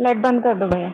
Light बंद कर दो भैया।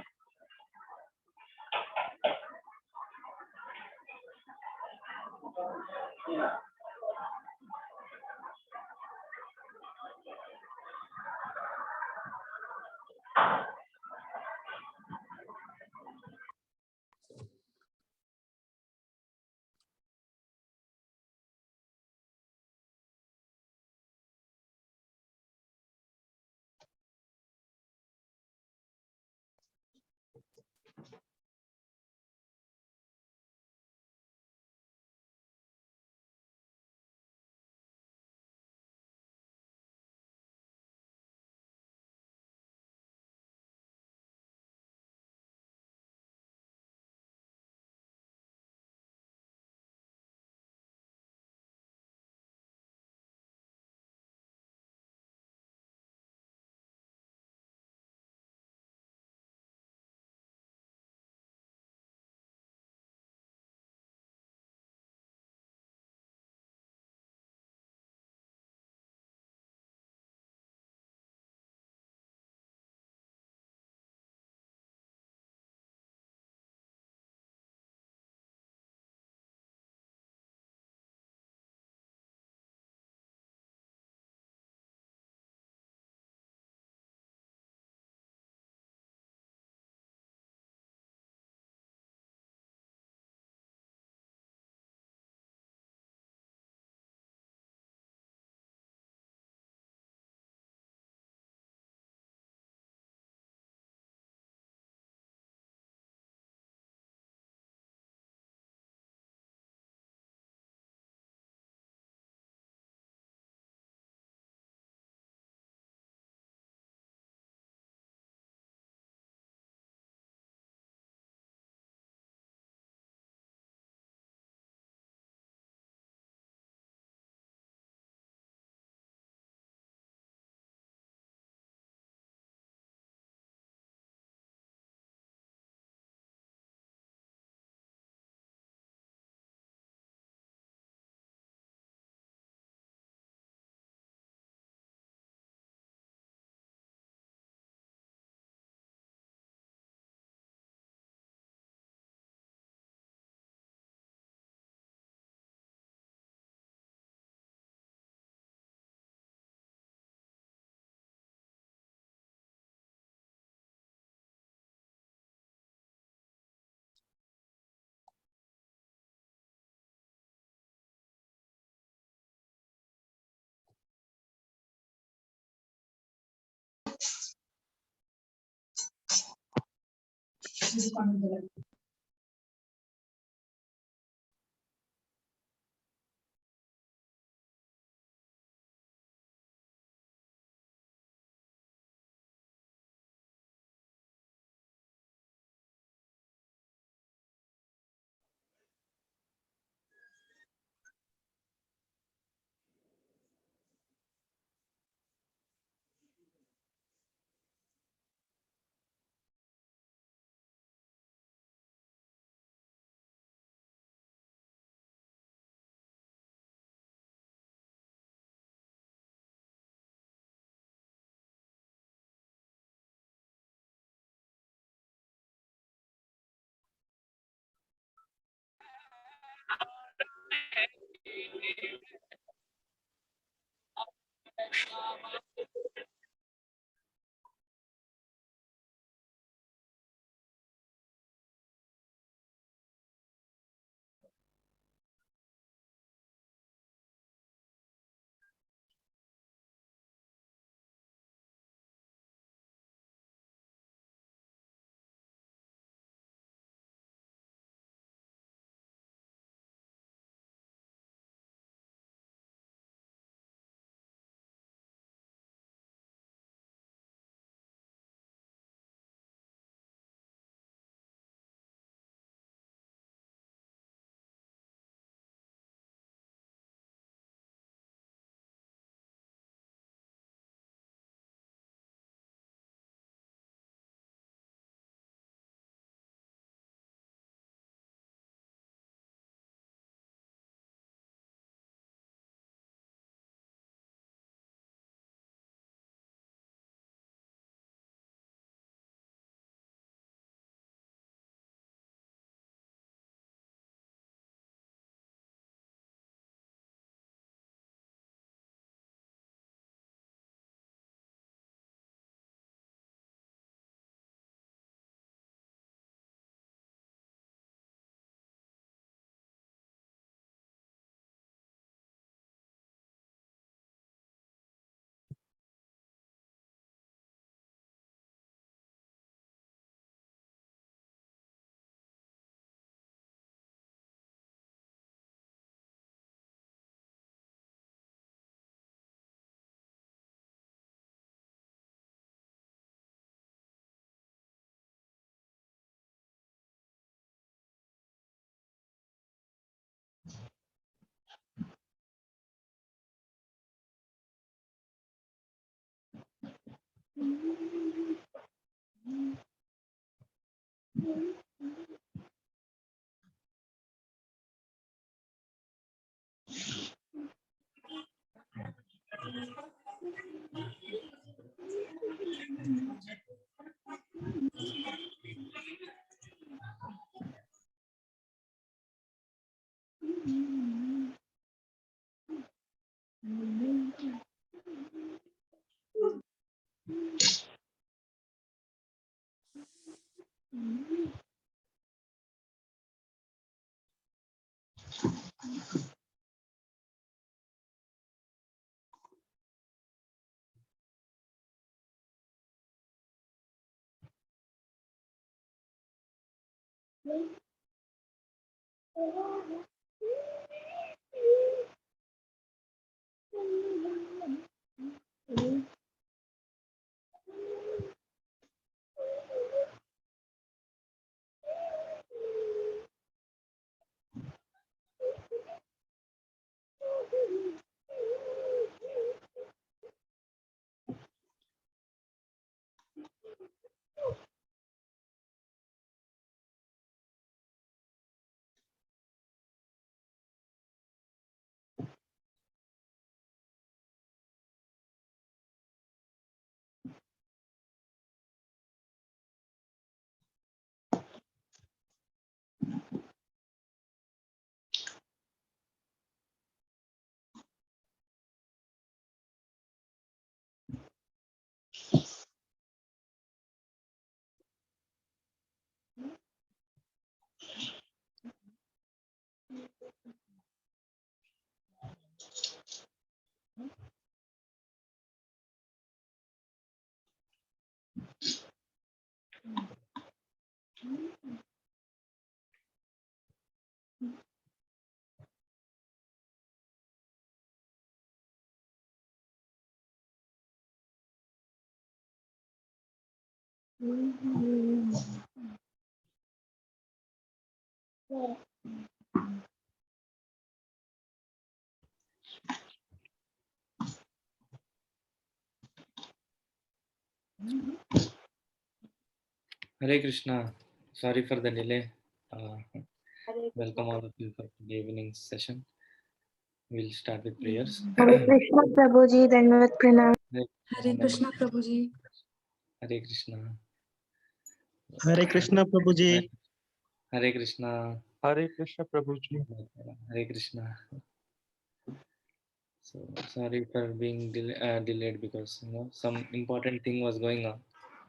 Hare Krishna. Sorry for the delay. Welcome all of you for the evening session. We'll start with prayers. Hare Krishna Prabhuji, Dandavat Pranam. Hare Krishna Prabhuji. Hare Krishna. Hare Krishna Prabhuji. Hare Krishna. Hare Krishna Prabhuji. Hare Krishna. So sorry for being delayed because some important thing was going on.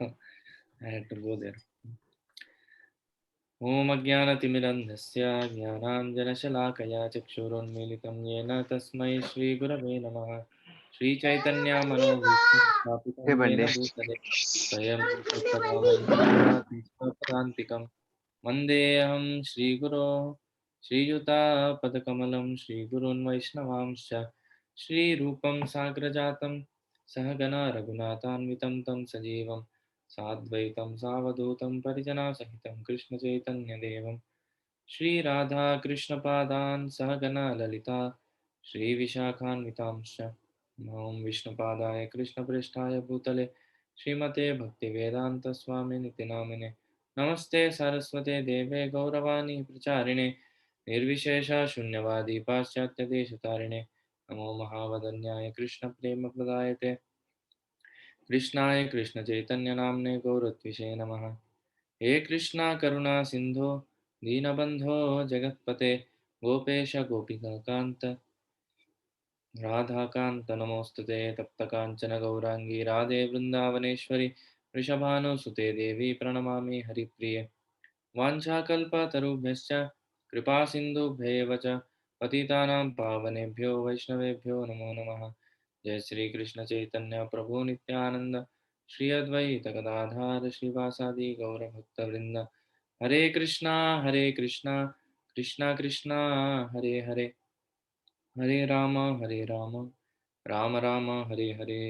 I had to go there. ॐ अज्ञानतिमिरन्धस्य ज्ञानाञ्जनशलाकया चक्षुरुन्मीलितं येन तस्मै श्रीगुरवे नमः। श्रीचैतन्यमनोभीष्टं Hey स्थापितं येन Bande. भूतले स्वयं रूपकदामयं वन्देऽहं श्रीगुरो श्रीयुतापदकमलं श्रीगुरून् वैष्णवांश्च श्रीरूपं साग्रजातं सहगणा रघुनाथान्वितं तं सजीवं साद्वैतं सावधूतं परिजनसहितं कृष्णचैतन्यदेवं श्रीराधाकृष्णपादान् सहगणा ललिता श्रीविशाखान्वितांश्च नमो विष्णुपादाय कृष्णप्रेष्ठाय भूतले श्रीमते भक्तिवेदान्तस्वामिनिति नामिने नमस्ते सरस्वते देवे गौरवाणी प्रचारिणे निर्विशेष शून्यवादी पाश्चात्यदेशतारिणे नमो महावदन्याय कृष्णप्रेमप्रदायते कृष्णाय कृष्णचैतन्यनाम्ने गौरत्विषे नमः। हे कृष्णा करुणा सिंधो दीनबंधो जगत्पते गोपेश गोपिकान्त राधाकान्त नमोस्तुते तप्तकाञ्चन गौरांगी राधे वृन्दावनेश्वरी वृषभानुसुते देवी प्रणमामि हरिप्रिये वाञ्छाकल्पतरुभ्यश्च कृपासिन्धुभ्येव च पतितानां पावनेभ्यो वैष्णवेभ्यो नमो नमः। जय श्री कृष्ण चैतन्य प्रभु नित्यानंद श्री अद्वैत गदाधार श्रीवासादि गौरभक्तवृंद हरे कृष्णा कृष्णा कृष्णा हरे हरे हरे राम राम राम हरे हरे।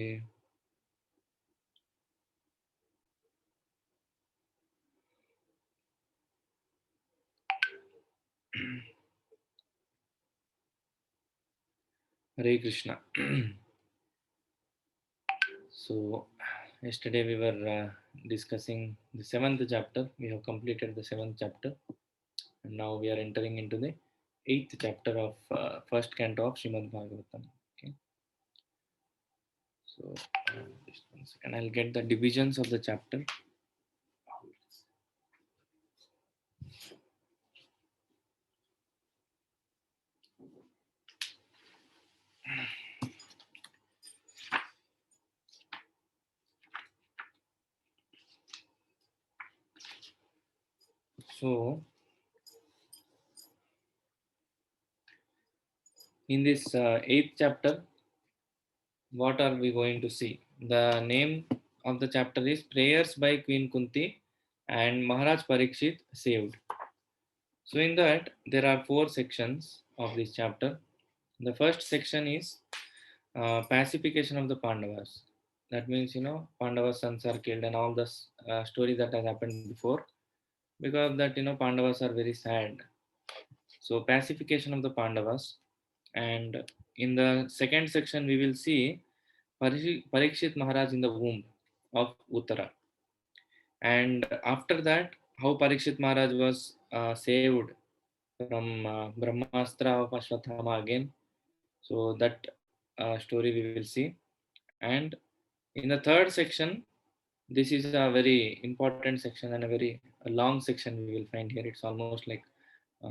हरे Krishna. So yesterday we were discussing the seventh chapter. We have completed the seventh chapter, and now we are entering into the eighth chapter of first canto of Srimad Bhagavatam. Okay, so just one second, I'll get the divisions of the chapter. So in this eighth chapter, what are we going to see? The name of the chapter is Prayers by Queen Kunti and Maharaj Parikshit Saved. So in that there are four sections of this chapter. The first section is pacification of the Pandavas. That means Pandavas' sons are killed and all the story that has happened before. Because of that Pandavas are very sad. So pacification of the Pandavas, and in the second section we will see Parikshit Maharaj in the womb of Uttara, and after that how Parikshit Maharaj was saved from Brahmastra of Ashwatthama again. So that story we will see. And in the third section, this is a very important section and a long section we will find here. It's almost like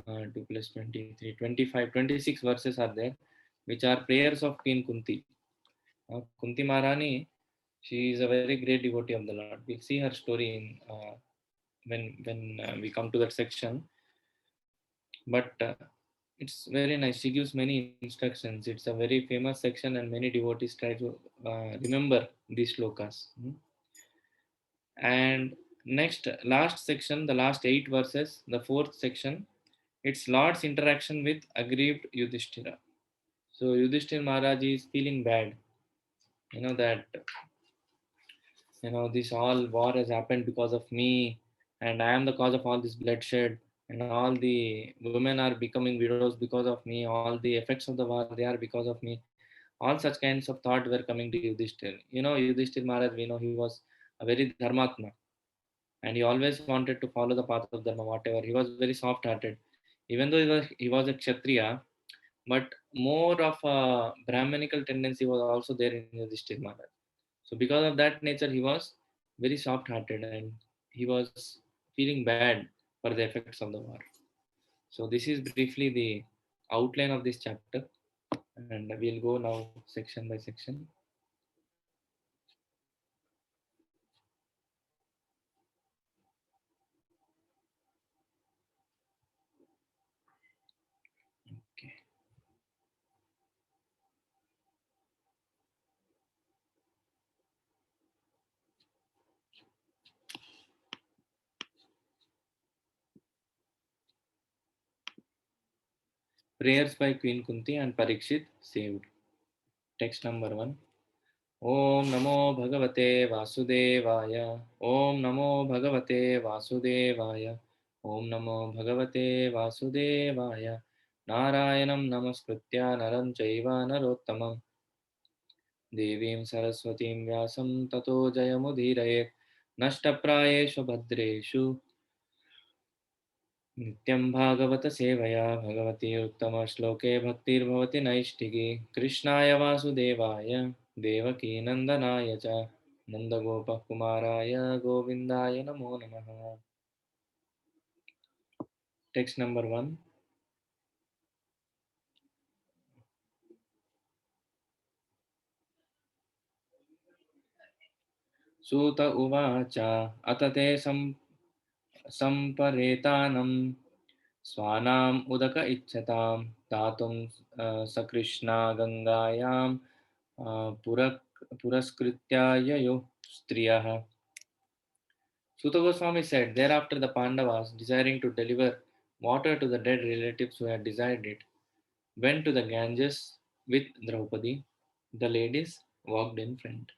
2 plus 23, 25, 26 verses are there, which are prayers of Queen Kunti. Kunti Maharani, she is a very great devotee of the Lord. We'll see her story when we come to that section. But it's very nice. She gives many instructions. It's a very famous section, and many devotees try to remember these shlokas. And next, last section, the last 8 verses, the fourth section, it's Lord's interaction with aggrieved Yudhishthira. So Yudhishthira Maharaj is feeling bad. That this all war has happened because of me, and I am the cause of all this bloodshed, and all the women are becoming widows because of me, all the effects of the war, they are because of me. All such kinds of thought were coming to Yudhishthir. Yudhishthir Maharaj, we know he was a very dharmatma, and he always wanted to follow the path of dharma, whatever. He was very soft hearted, even though he was a kshatriya, but more of a brahmanical tendency was also there in Yudhishthir Maharaj. So because of that nature, he was very soft-hearted, and he was feeling bad for the effects of the war. So this is briefly the outline of this chapter. and we'll go now section by section. Okay. Prayers by Queen Kunti and Parikshit saved. Text number 1. Om Namo Bhagavate Vasudevaya. Om Namo Bhagavate Vasudevaya. Om Namo Bhagavate Vasudevaya. Narayanam Namaskritya Naram Chaiva Narottamam. Devim Saraswatim Vyasam Tato Jayamudhirayet. Nashtaprayeshu Bhadreshu. नित्यं भागवत सेवया भगवती उत्तम श्लोके भक्तिर्भवति नैष्ठिकी कृष्णाय वासुदेवाय देवकी नंदनाय च नंदगोपकुमाराय गोविंदाय नमो नमः. Text number 1. सूत उवाच अत ते संपरेतानं स्वानाम् उदक इच्छतां दातुं सकृष्णा गंगायां पुरस्कृत्य ययोः स्त्रियः. Suta Goswami said, thereafter the Pandavas, desiring to deliver water to the dead relatives who had desired it, went to the Ganges with Draupadi. The ladies walked in front.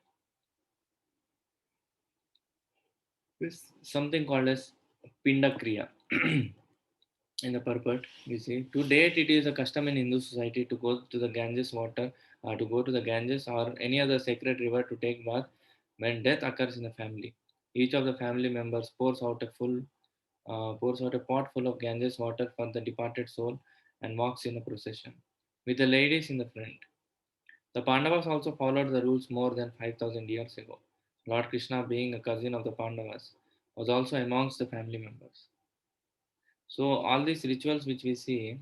This something called as Pinda Kriya. In the purport, we see, to date it is a custom in Hindu society to go to the Ganges water, or to go to the Ganges or any other sacred river to take bath when death occurs in the family. Each of the family members pours out a pot full of Ganges water for the departed soul and walks in a procession, with the ladies in the front. The Pandavas also followed the rules more than 5,000 years ago. Lord Krishna, being a cousin of the Pandavas, was also amongst the family members. So, all these rituals which we see,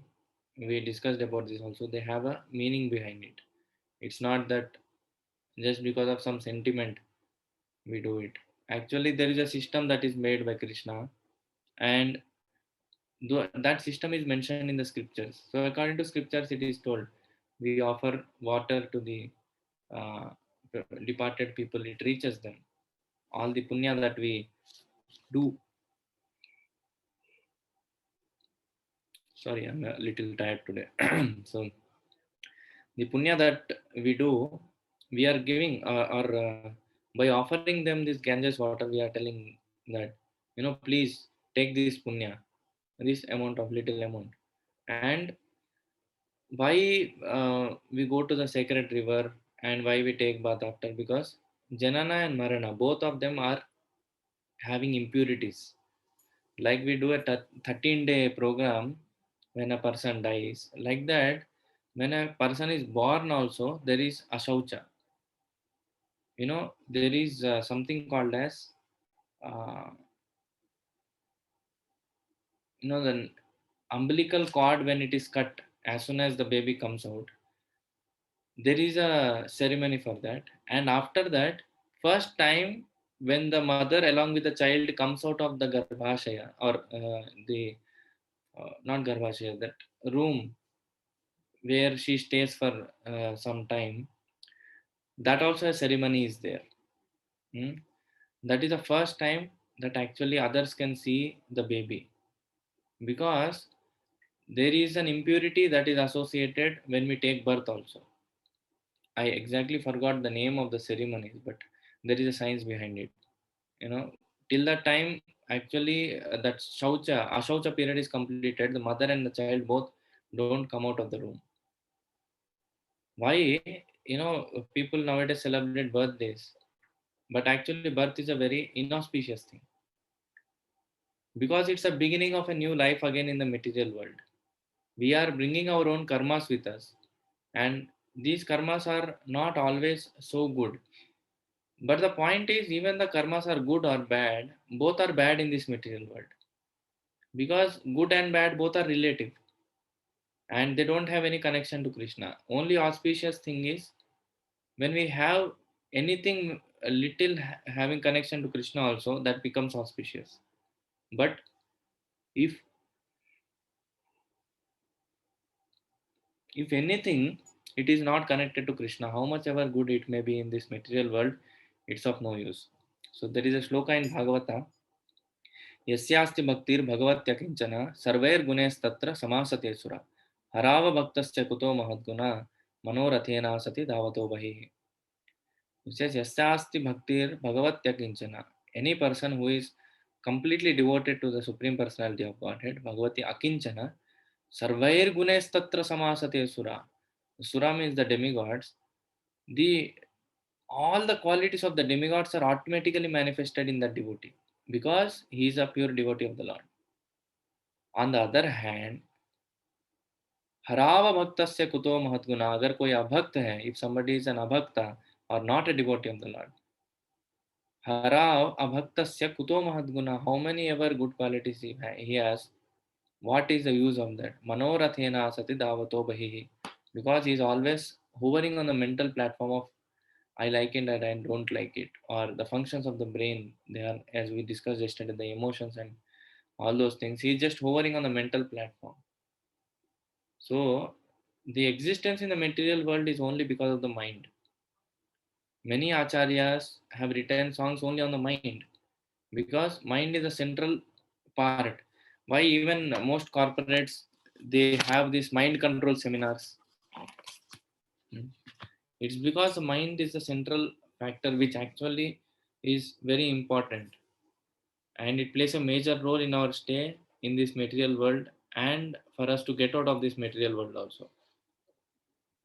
we discussed about this also, they have a meaning behind it. It's not that just because of some sentiment we do it. Actually, there is a system that is made by Krishna, and that system is mentioned in the scriptures. So, according to scriptures, it is told we offer water to the uh, departed people, it reaches them. All the punya that we do. Sorry, I'm a little tired today. So, the punya that we do, we are giving, or by offering them this Ganges water, we are telling that, please take this punya, this amount of little amount. And why we go to the sacred river and why we take bath after? Because Janana and Marana, both of them are having impurities. Like we do a 13-day program when a person dies, like that, when a person is born, also there is ashaucha. There is something called as, uh, the umbilical cord when it is cut as soon as the baby comes out. There is a ceremony for that, and after that, first time when the mother along with the child comes out of the garbhashaya, or the not garbhashaya, that room where she stays for some time, that also a ceremony is there. Hmm? That is the first time that actually others can see the baby, because there is an impurity that is associated when we take birth also. I exactly forgot the name of the ceremonies, but there is a science behind it. Till that time, actually, that ashaucha period is completed, the mother and the child both don't come out of the room. Why? People nowadays celebrate birthdays, but actually, birth is a very inauspicious thing, because it's a beginning of a new life again in the material world. We are bringing our own karmas with us, and these karmas are not always so good. But the point is, even the karmas are good or bad, both are bad in this material world, because good and bad both are relative. and they don't have any connection to Krishna. Only auspicious thing is when we have anything a little having connection to Krishna also, that becomes auspicious. But if anything, it is not connected to Krishna, how much ever good it may be in this material world, it's of no use. So there is a shloka in Bhagavata, यस्यास्ति भक्तिर भगवत्यकिंचन सर्वैर्गुणैस्तत्र समासते सुरा हराव भक्तस्य कुतो महद्गुणा मनोरथेन सति धावतो बहिः. It says yasasti bhaktir bhagavatyakinchana. Any person who is completely devoted to the Supreme Personality of Godhead, Bhagavati Akinchana, Sarvair Gunes Tatra Samasate Sura. Sura means the demigods. The all the qualities of the demigods are automatically manifested in the devotee because he is a pure devotee of the Lord. On the other hand, हराव भक्त से कुतो महत्गुना, अगर कोई अभक्त है, if somebody is an abhakta or not a devotee of the Lord, harav abhaktasya kuto mahadguna, how many ever good qualities he has, what is the use of that? Manorathena sati davato bahihi, because he is always hovering on the mental platform of I like it and I don't like it, or the functions of the brain, they are, as we discussed yesterday, the emotions and all those things. He is just hovering on the mental platform. So the existence in the material world is only because of the mind. Many acharyas have written songs only on the mind because mind is a central part. Why even most corporates they have these mind control seminars? It's because the mind is the central factor which actually is very important, and it plays a major role in our stay in this material world and for us to get out of this material world also.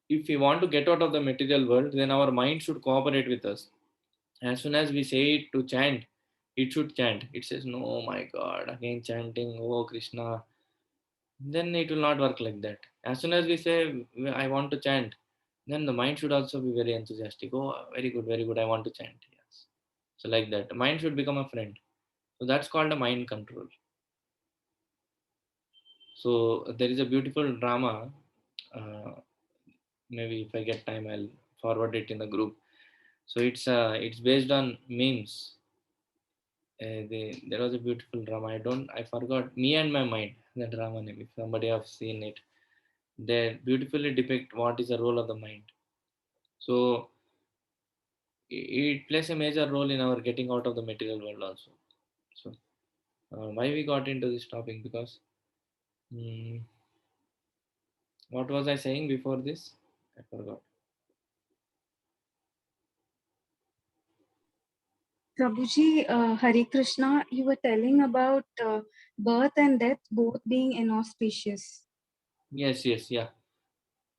If we want to get out of the material world, then our mind should cooperate with us. As soon as we say it to chant, it should chant. It says, no, my God, again chanting, oh Krishna. Then it will not work like that. As soon as we say, I want to chant, then the mind should also be very enthusiastic. Oh, very good, I want to chant. Yes. So, like that, the mind should become a friend. So, that's called a mind control. So, there is a beautiful drama. Uh, Maybe if I get time, I'll forward it in the group. So, it's based on memes. There was a beautiful drama. I forgot Me and My Mind, the drama name. If somebody have seen it, they beautifully depict what is the role of the mind. So it plays a major role in our getting out of the material world also. So why we got into this topic? Because mm, what was I saying before this? I forgot. Prabhuji, Hare Krishna, you were telling about birth and death both being inauspicious. Yes, yeah.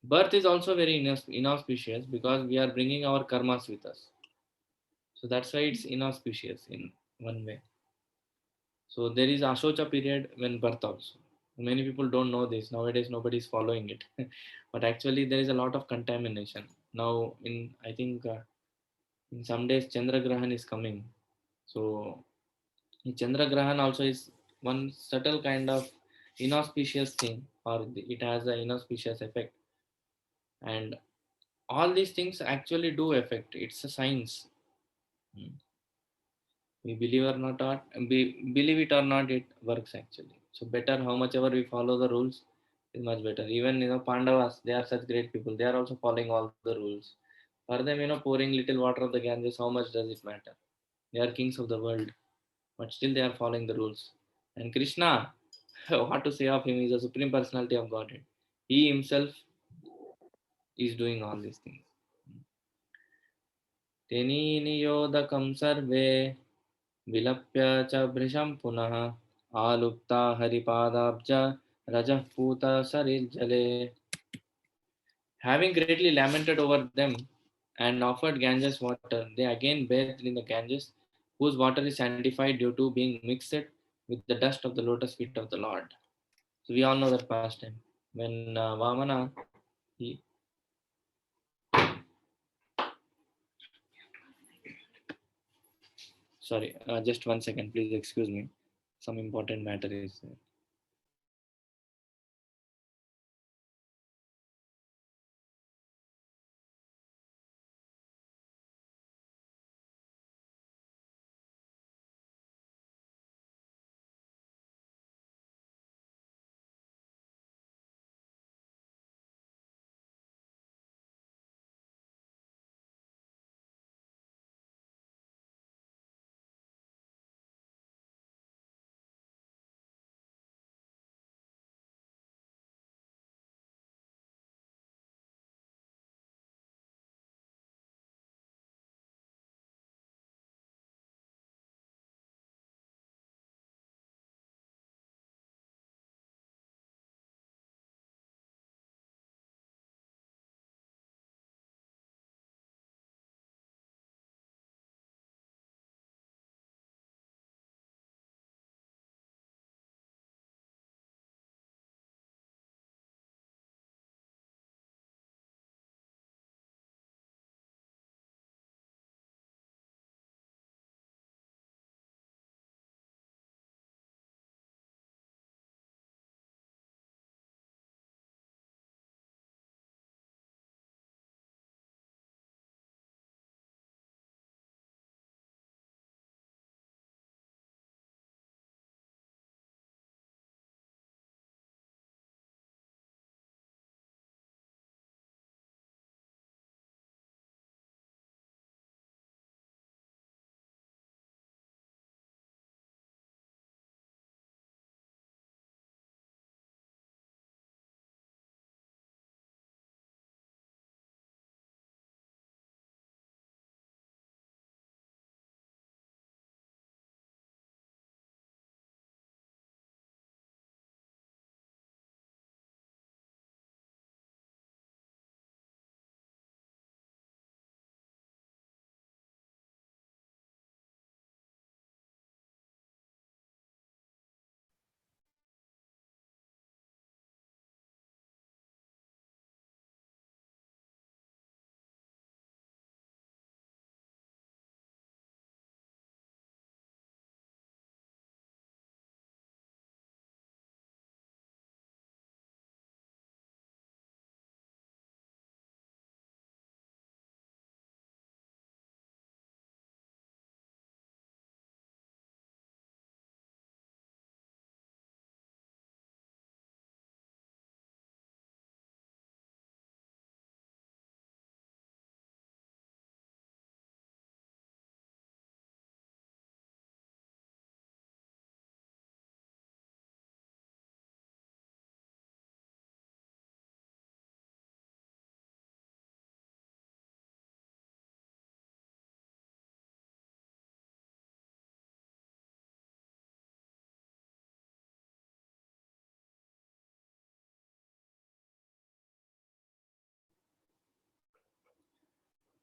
Birth is also very inauspicious because we are bringing our karmas with us. So that's why it's inauspicious in one way. So there is Ashocha period when birth also. Many people don't know this. Nowadays nobody is following it. But actually there is a lot of contamination. Now in I think in some days Chandra Grahan is coming. So Chandra Grahan also is one subtle kind of inauspicious thing, or it has an inauspicious effect. And all these things actually do affect. It's a science. Hmm. We believe or not, believe it or not, it works actually. So better how much ever we follow the rules is much better. Even Pandavas, they are such great people. They are also following all the rules. For them, pouring little water of the Ganges, how much does it matter? They are kings of the world, but still they are following the rules. And Krishna, what to say of him? Is a supreme personality of Godhead. He himself is doing all these things. तेनी नियोदकं सर्वे विलप्य च भृशं पुनः आलुप्ता हरिपादाब्ज रजः पूत सरिज्जले. Having greatly lamented over them and offered Ganges water, they again bathed in the Ganges, whose water is sanctified due to being mixed with the dust of the lotus feet of the Lord. So we all know that pastime. When Vamana, he, sorry, just 1 second, please excuse me. Some important matter is there.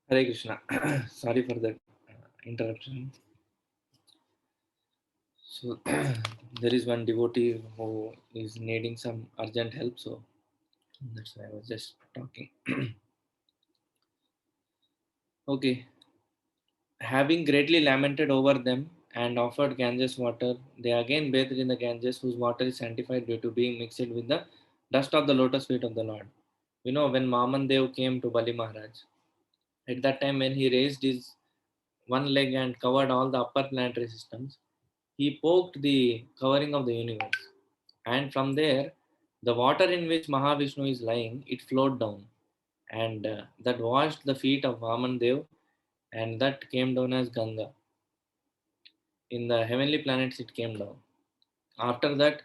Hare Krishna. Sorry for the interruption. So there is one devotee who is needing some urgent help, so that's why I was just talking. Okay. Having greatly lamented over them and offered Ganges water, they again bathed in the Ganges, whose water is sanctified due to being mixed with the dust of the lotus feet of the Lord. You know, when Maman Dev came to Bali Maharaj, at that time when he raised his one leg and covered all the upper planetary systems, he poked the covering of the universe. And from there, the water in which Mahavishnu is lying, it flowed down. And that washed the feet of Vaman Dev, and that came down as Ganga. In the heavenly planets, it came down. After that,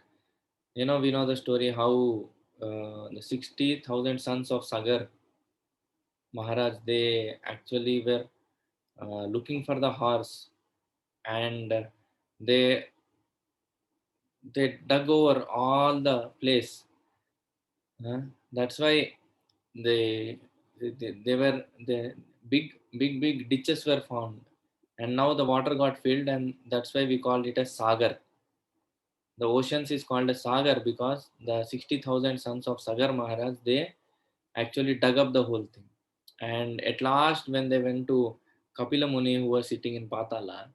you know, we know the story how the 60,000 sons of Sagar Maharaj, they actually were looking for the horse, and they they dug over all the place. That's why they were the big ditches were found, and now the water got filled, and that's why we call it as Sagar. The oceans is called as Sagar because the 60,000 sons of Sagar Maharaj, they actually dug up the whole thing. And at last, when they went to Kapila Muni, who was sitting in Patala,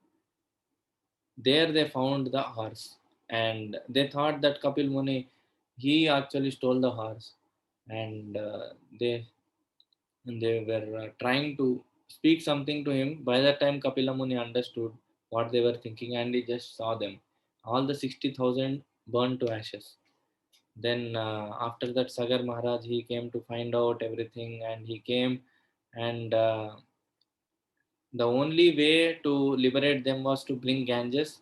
there they found the horse. And they thought that Kapil Muni, he actually stole the horse. And they were trying to speak something to him. By that time, Kapila Muni understood what they were thinking, and he just saw them. All the 60,000 burned to ashes. Then after that, Sagar Maharaj, he came to find out everything, and he came, and the only way to liberate them was to bring Ganges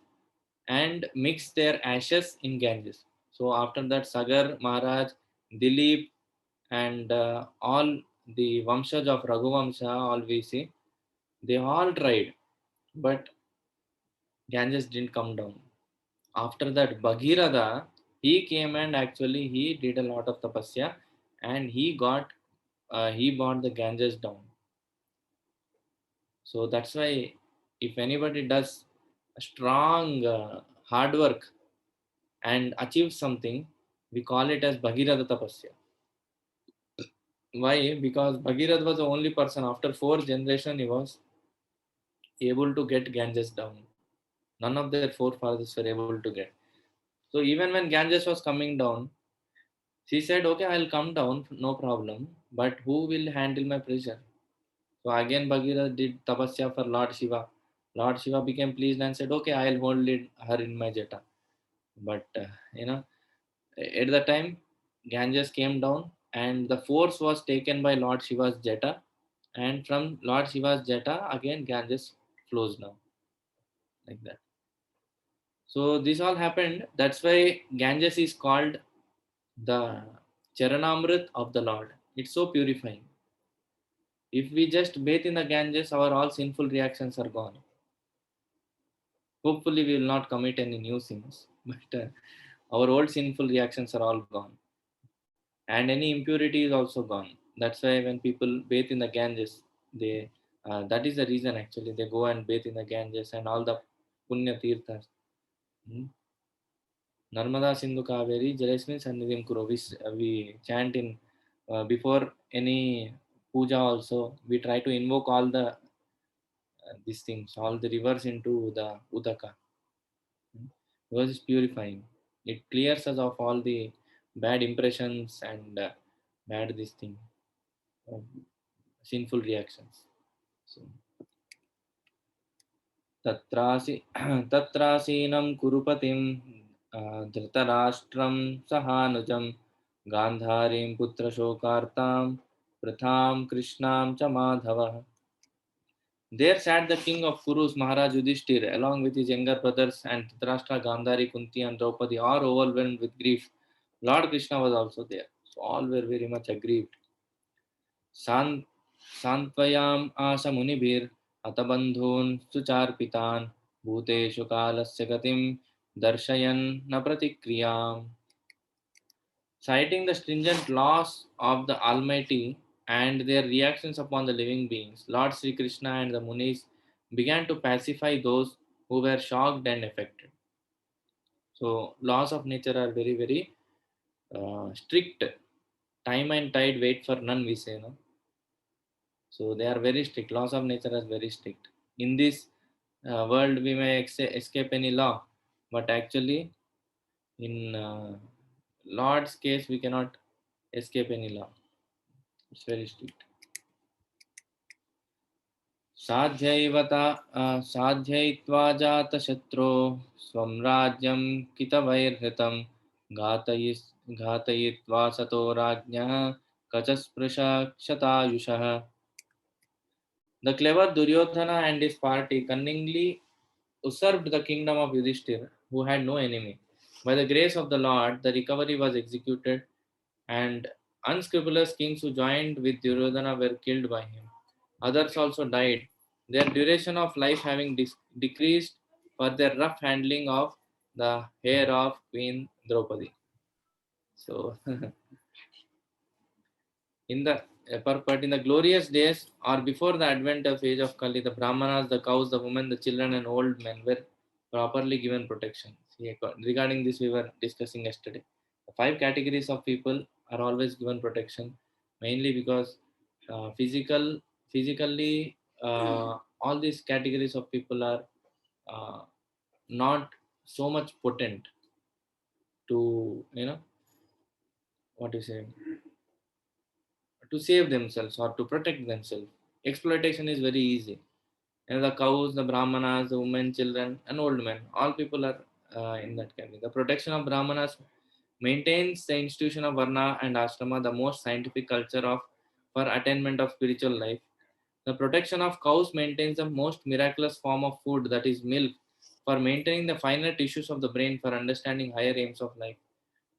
and mix their ashes in Ganges. So after that, Sagar Maharaj, Dilip, and all the Vamshaj of Raghuvamsha, all we see, they all tried, but Ganges didn't come down. After that, Bhagirath, he came and actually he did a lot of tapasya, and he brought the Ganges down. So that's why if anybody does a strong hard work and achieves something, we call it as Bhagirath tapasya. Why? Because Bhagirath was the only person after 4 generations he was able to get Ganges down. None of their forefathers were able to get. So even when Ganges was coming down, she said, "Okay, I'll come down, no problem. But who will handle my pressure?" So again, Bhagirath did tapasya for Lord Shiva. Lord Shiva became pleased and said, "Okay, I'll hold her in my jeta." But you know, at the time, Ganges came down, and the force was taken by Lord Shiva's jeta, and from Lord Shiva's jeta again Ganges flows now, like that. So this all happened. That's why Ganges is called the Charanamrit of the Lord. It's so purifying. If we just bathe in the Ganges, our all sinful reactions are gone. Hopefully, we will not commit any new sins, but our old sinful reactions are all gone, and any impurity is also gone. That's why when people bathe in the Ganges, they that is the reason actually they go and bathe in the Ganges and all the punya tirthas. Hmm? Narmada Sindhu Kaveri Jalesmin Sannidhim Kuro. We chant in before any puja also. We try to invoke all the these things, all the rivers into the Udaka. Hmm? Because it's purifying. It clears us of all the bad impressions and bad this thing, uh, sinful reactions. So, तत्रासि तत्रासीनं कुरुपतिं धृतराष्ट्रं सहानुजं गान्धारीं पुत्रशोकार्तां प्रथां कृष्णां च माधवः. There sat the king of Kurus, Maharaj Yudhishthir, along with his younger brothers, and Dhritarashtra, Gandhari, Kunti, and Draupadi, all overwhelmed with grief. Lord Krishna was also there. So all were very much aggrieved. San सान्त्वयाम् आश मुनिभिर् हतबन्धून् सुचार्पितान् भूतेषु कालस्य गतिं दर्शयन् न प्रतिक्रियाम्. Citing the stringent laws of the Almighty, and their reactions upon the living beings, Lord Sri Krishna and the Munis began to pacify those who were shocked and affected. So, laws of nature are very, very strict. Time and tide wait for none, we say. No? So, they are very strict. Laws of nature are very strict. In this world, we may escape any law, but actually, in Lord's case, we cannot escape any law. It's very strict. साध्यैत्वा जातशत्रो स्वं राज्यं कितवैर्हृतं घातयित्वा सतो राज्ञः कचस्पृशक्षतायुषः. The clever Duryodhana and his party cunningly usurped the kingdom of Yudhishthir, who had no enemy. By the grace of the Lord, the recovery was executed, and unscrupulous kings who joined with Duryodhana were killed by him. Others also died, their duration of life having decreased for their rough handling of the hair of Queen Draupadi. So, in the in the glorious days or before the advent of age of Kali, the Brahmanas, the cows, the women, the children, and old men were properly given protection. See, regarding this, we were discussing yesterday. The 5 categories of people are always given protection, mainly because physically, all these categories of people are uh, not so much potent to, what you say, to save themselves or to protect themselves. Exploitation is very easy. The cows, the brahmanas, the women, children, and old men, all people are in that category. The protection of brahmanas maintains the institution of varna and ashrama, the most scientific culture of for attainment of spiritual life. The protection of cows maintains the most miraculous form of food, that is milk, for maintaining the finer tissues of the brain for understanding higher aims of life.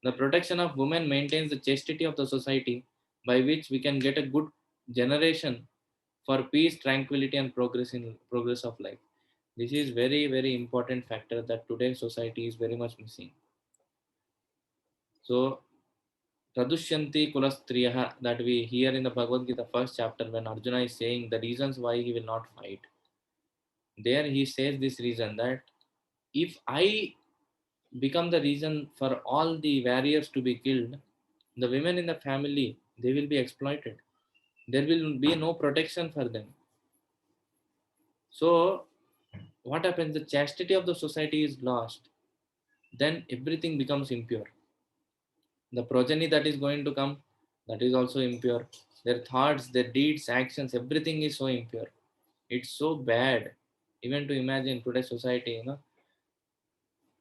The protection of women maintains the chastity of the society, by which we can get a good generation for peace, tranquility, and progress of life. This is very, very important factor that today's society is very much missing. So, Pradushyanti Kulastriyaha, that we hear in the Bhagavad Gita first chapter when Arjuna is saying the reasons why he will not fight. There he says this reason that if I become the reason for all the warriors to be killed, the women in the family, they will be exploited. There will be no protection for them. So what happens? The chastity of the society is lost. Then everything becomes impure. The progeny that is going to come, that is also impure. Their thoughts, their deeds, actions, everything is so impure. It's so bad. Even to imagine today's society,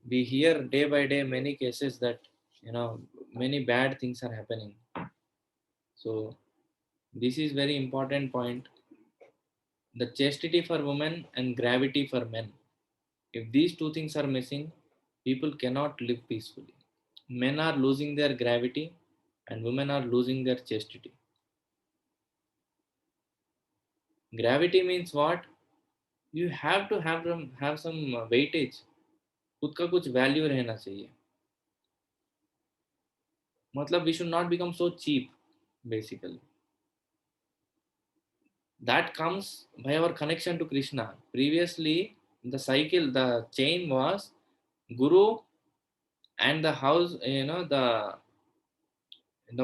we hear day by day many cases that, many bad things are happening. So this is very important point. The chastity for women and gravity for men. If these two things are missing, people cannot live peacefully. Men are losing their gravity and women are losing their chastity. Gravity means what? You have to have some weightage. खुद का कुछ value रहना चाहिए. मतलब we should not become so cheap, basically. That comes by our connection to Krishna. Previously, the chain was Guru and the house, the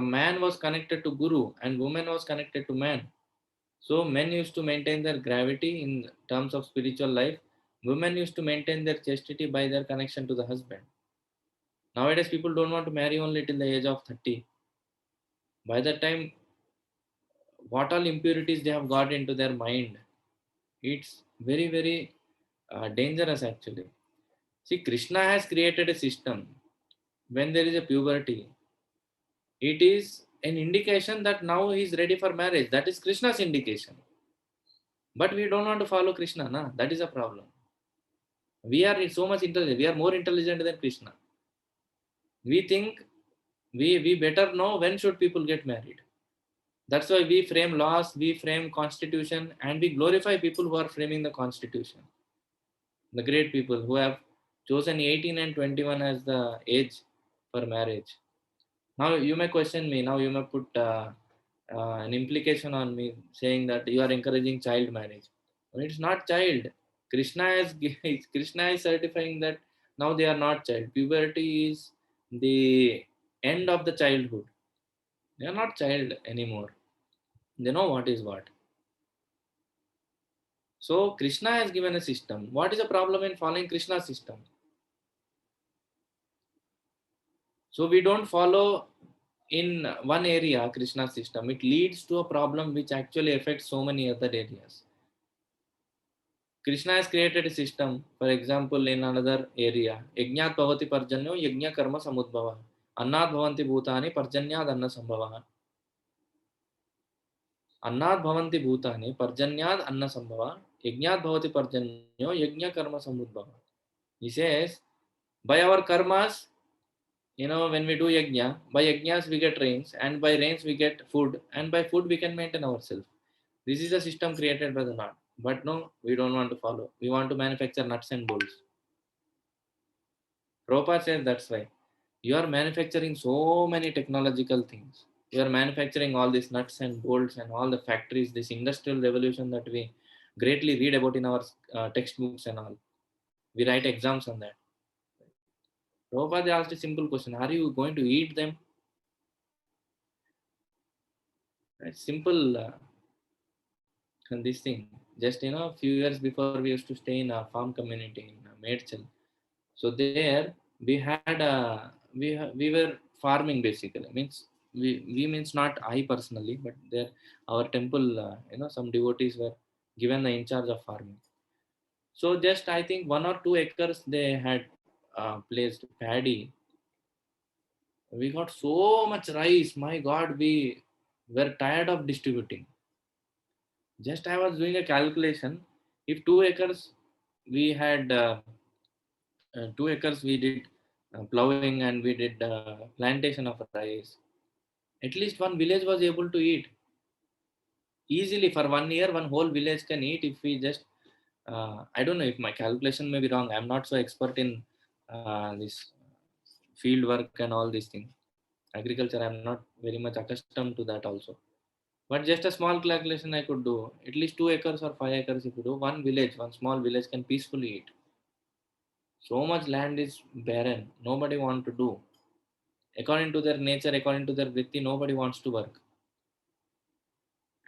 man was connected to Guru and woman was connected to man. So men used to maintain their gravity in terms of spiritual life. Women used to maintain their chastity by their connection to the husband. Nowadays, people don't want to marry only till the age of 30. By that time, what all impurities they have got into their mind, it's very, very dangerous actually. See, Krishna has created a system. When there is a puberty, it is an indication that now he is ready for marriage. That is Krishna's indication. But we don't want to follow Krishna, na? That is a problem. We are so much intelligent. We are more intelligent than Krishna. We think we better know when should people get married. That's why we frame laws, we frame constitution, and we glorify people who are framing the constitution. The great people who have chosen 18 and 21 as the age for marriage. Now you may question me. Now you may put an implication on me saying that you are encouraging child marriage. Well, it's not child. Krishna is Krishna is certifying that now they are not child. Puberty is the end of the childhood. They are not child anymore. They know what is what. So Krishna has given a system. What is the problem in following Krishna's system? So we don't follow in one area Krishna's system. It leads to a problem which actually affects so many other areas. Krishna has created a system, for example, in another area. Yajnat bhavati parjanyo yajna karma samudbhava. Annat bhavanti bhutani parjanyad anna sambhava. Annat bhavanti bhutani parjanyad anna sambhava. Yajnat bhavati parjanyo yajna karma samudbhava. He says, by our karmas, when we do yajna, by yajnas we get rains, and by rains we get food, and by food we can maintain ourselves. This is a system created by the Lord. But no, we don't want to follow. We want to manufacture nuts and bolts. Prabhupada says that's why. You are manufacturing so many technological things. You are manufacturing all these nuts and bolts and all the factories, this industrial revolution that we greatly read about in our textbooks and all. We write exams on that. Prabhupada asked a simple question: are you going to eat them? Right? Simple. This thing. Just a few years before, we used to stay in a farm community in Medchal. So there we had we were farming basically. Means we means not I personally, but there our temple some devotees were given the in charge of farming. So just I think 1 or 2 acres they had placed paddy. We got so much rice. My God, we were tired of distributing. Just I was doing a calculation. If 2 acres we had 2 acres we did plowing and we did plantation of rice. At least one village was able to eat easily for 1 year. One whole village can eat if we just. I don't know if my calculation may be wrong. I'm not so expert in this field work and all these things. Agriculture, I'm not very much accustomed to that also. But just a small calculation I could do. At least 2 acres or 5 acres if you do, one village, one small village can peacefully eat. So much land is barren. Nobody wants to do. According to their nature, according to their vritti, nobody wants to work.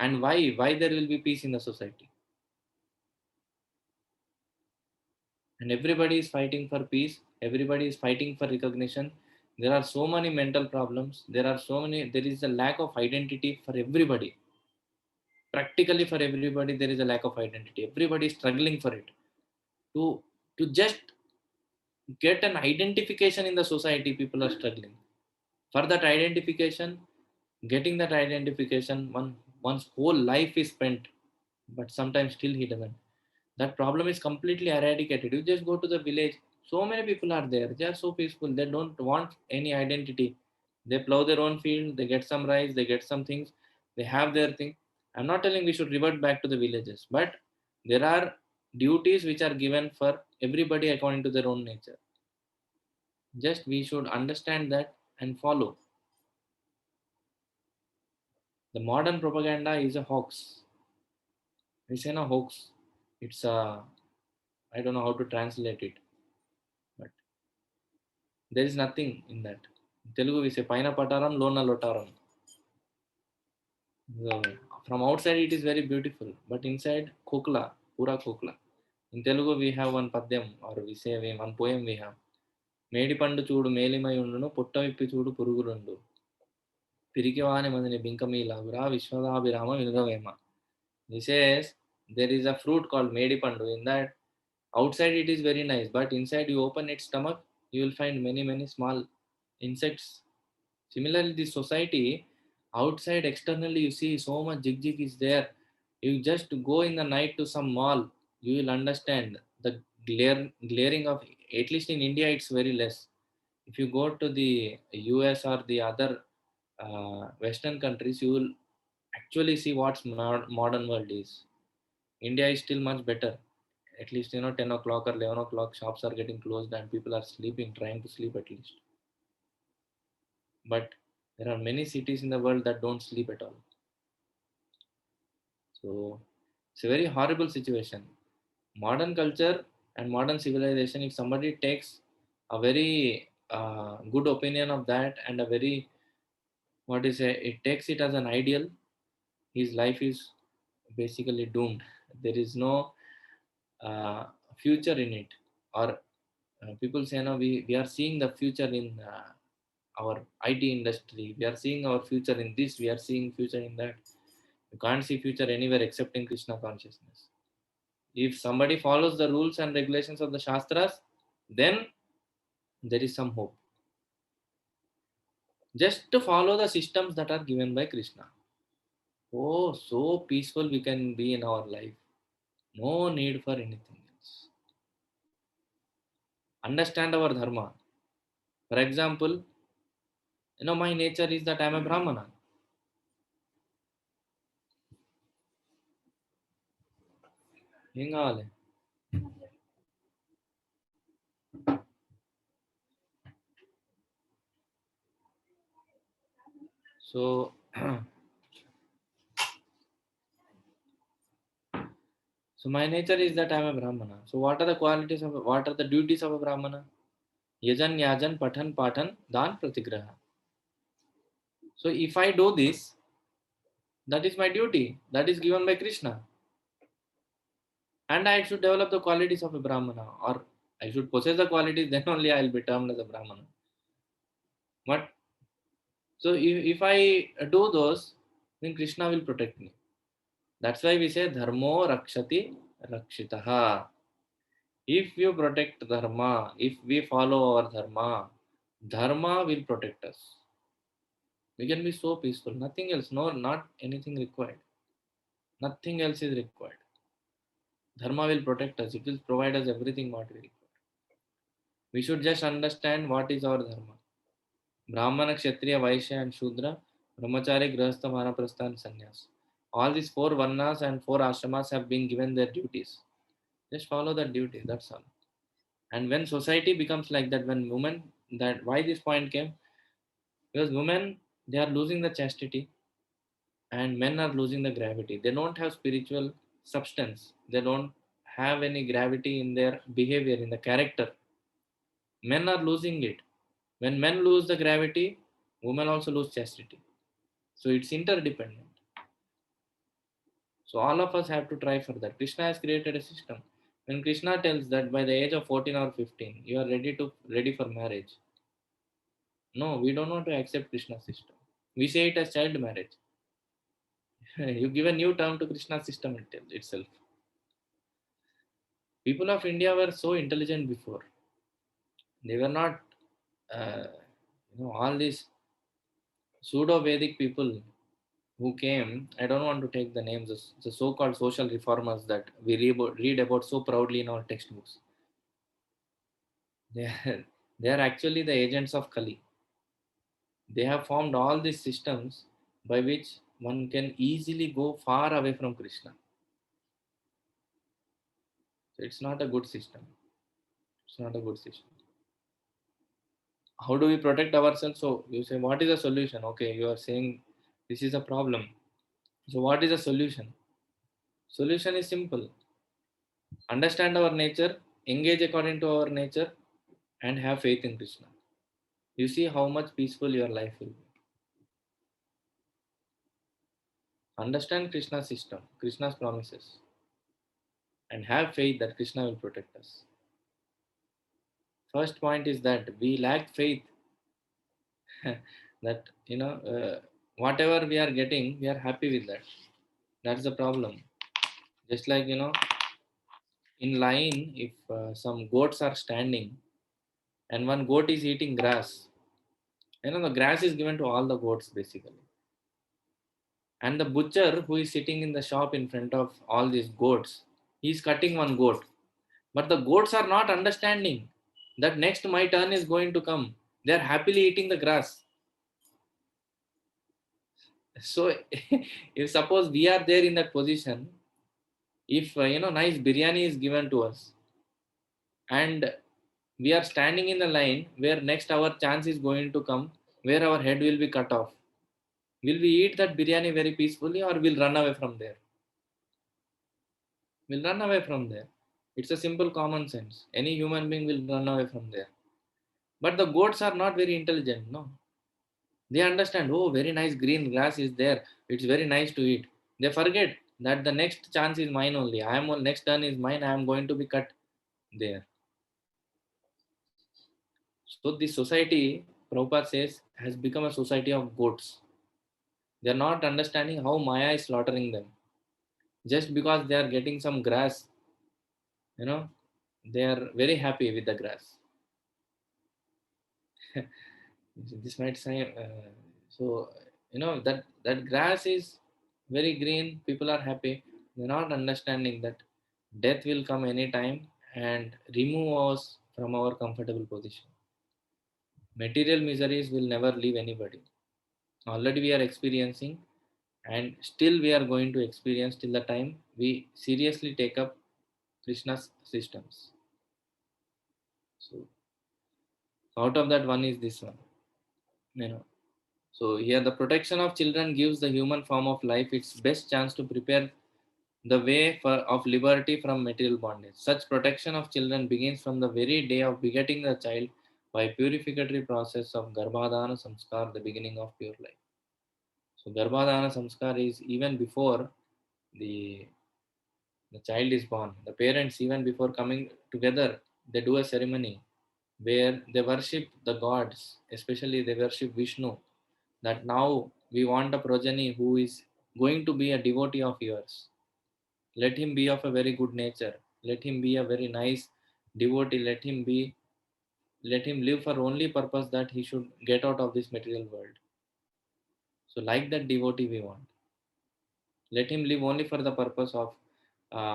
And why? Why there will be peace in the society? And everybody is fighting for peace. Everybody is fighting for recognition. There are so many mental problems. There is a lack of identity for everybody. Practically for everybody, there is a lack of identity. Everybody is struggling for it. To just get an identification in the society, people are struggling. For that identification, getting that identification, one's whole life is spent, but sometimes still he doesn't. That problem is completely eradicated. You just go to the village, so many people are there. They are so peaceful. They don't want any identity. They plow their own field, they get some rice, they get some things, they have their thing. I'm not telling we should revert back to the villages, but there are duties which are given for everybody according to their own nature. Just we should understand that and follow. The modern propaganda is a hoax. It's a hoax. It's a, I don't know how to translate it, but there is nothing in that. In Telugu we say paina pataram lona lotaram. So, from outside it is very beautiful, but inside kokla, pura kokla. In Telugu we have one padyam, or we say one poem we have. మేడిపండు చూడు మేలిమై ఉండును పుట్ట విప్పి చూడు పురుగులుండు పిరికివాని మందిని బింకమీలాగురా విశ్వదాభిరామ వినుగవేమ. He says there is a fruit called medipandu. In that, outside it is very nice, but inside you open its stomach, you will find many small insects. Similarly, this society, outside externally you see so much jig is there. You just go in the night to some mall, you will understand the glaring of, at least in India it's very less. If you go to the US or the other Western countries, you will actually see what modern world is. India is still much better. At least 10 o'clock or 11 o'clock shops are getting closed and people are sleeping, trying to sleep at least. But there are many cities in the world that don't sleep at all. So it's a very horrible situation. Modern culture and modern civilization, if somebody takes a very good opinion of that and a very, what is it takes it as an ideal, his life is basically doomed. There is no uh, future in it. Or people say, no, we are seeing the future in our IT industry. We are seeing our future in this. We are seeing future in that. You can't see future anywhere except in Krishna consciousness. If somebody follows the rules and regulations of the Shastras, then there is some hope. Just to follow the systems that are given by Krishna. Oh, so peaceful we can be in our life. No need for anything else. Understand our dharma. For example, my nature is that I am a Brahmana. ఏం కావాలి? So, so my nature is that I am a Brahmana. So what are the qualities of, what are the duties of a Brahmana? Yajan, Yajan, Pathan, Pathan, Dan, Pratigraha. So if I do this, that is my duty. That is given by Krishna. And I should develop the qualities of a Brahmana, or I should possess the qualities, then only I will be termed as a Brahmana. But so if I do those, then Krishna will protect me. That's why we say Dharmo Rakshati Rakshitaha. If you protect Dharma, if we follow our Dharma, Dharma will protect us. We can be so peaceful. Nothing else. No, not anything required. Nothing else is required. Dharma will protect us. It will provide us everything what we require. We should just understand what is our Dharma. Brahmana, Kshatriya, Vaishya and Shudra, Brahmachari, Grahastha, Vanaprastha and Sannyas. All these 4 Varnas and 4 Ashramas have been given their duties. Just follow that duty. That's all. And when society becomes like that, when women, that why this point came, because women, they are losing the chastity and men are losing the gravity. They don't have spiritual substance. They don't have any gravity in their behavior, in the character. Men are losing it. When men lose the gravity, women also lose chastity. So it's interdependent. So all of us have to try for that. Krishna has created a system. When Krishna tells that by the age of 14 or 15, you are ready for marriage. No, we don't want to accept Krishna's system. We say it as child marriage. You give a new term to Krishna's system itself. People of India were so intelligent before. They were not, uh, all these pseudo-Vedic people who came. I don't want to take the names, the so-called social reformers that we read about so proudly in our textbooks. They are, they are actually the agents of Kali. They have formed all these systems by which one can easily go far away from Krishna. So it's not a good system. It's not a good system. How do we protect ourselves? So you say, what is the solution? Okay, you are saying this is a problem. So what is the solution? Solution is simple. Understand our nature, engage according to our nature, and have faith in Krishna. You see how much peaceful your life will be. Understand Krishna's system, Krishna's promises, and have faith that Krishna will protect us. First point is that we lack faith that, whatever we are getting, we are happy with that. That's the problem. Just like, in line, if some goats are standing and one goat is eating grass, the grass is given to all the goats basically. And the butcher who is sitting in the shop in front of all these goats, he is cutting one goat. But the goats are not understanding that next my turn is going to come. They are happily eating the grass. So if suppose we are there in that position, if nice biryani is given to us and we are standing in the line where next our chance is going to come, where our head will be cut off, will we eat that biryani very peacefully or will run away from there? will run away from there. It's a simple common sense. Any human being will run away from there. But the goats are not very intelligent, no. They understand, oh, very nice green grass is there. It's very nice to eat. They forget that the next chance is mine only. Next turn is mine. I am going to be cut there. So this society, Prabhupada says, has become a society of goats. They are not understanding how Maya is slaughtering them. Just because they are getting some grass, they are very happy with the grass. This might sound so that grass is very green. People are happy. They're not understanding that death will come anytime and remove us from our comfortable position. Material miseries will never leave anybody. Already we are experiencing, and still we are going to experience till the time we seriously take up Krishna's systems. So out of that one is this one. So here the protection of children gives the human form of life its best chance to prepare the way of liberty from material bondage. Such protection of children begins from the very day of begetting the child by purificatory process of Garbhadana Samskar, the beginning of pure life. So Garbhadana Samskar is even before the the child is born. The parents, even before coming together, they do a ceremony where they worship the gods, especially they worship Vishnu, that now we want a progeny who is going to be a devotee of yours. Let him be of a very good nature. Let him be a very nice devotee. Let him live for only purpose that he should get out of this material world. So like that devotee we want. Let him live only for the purpose of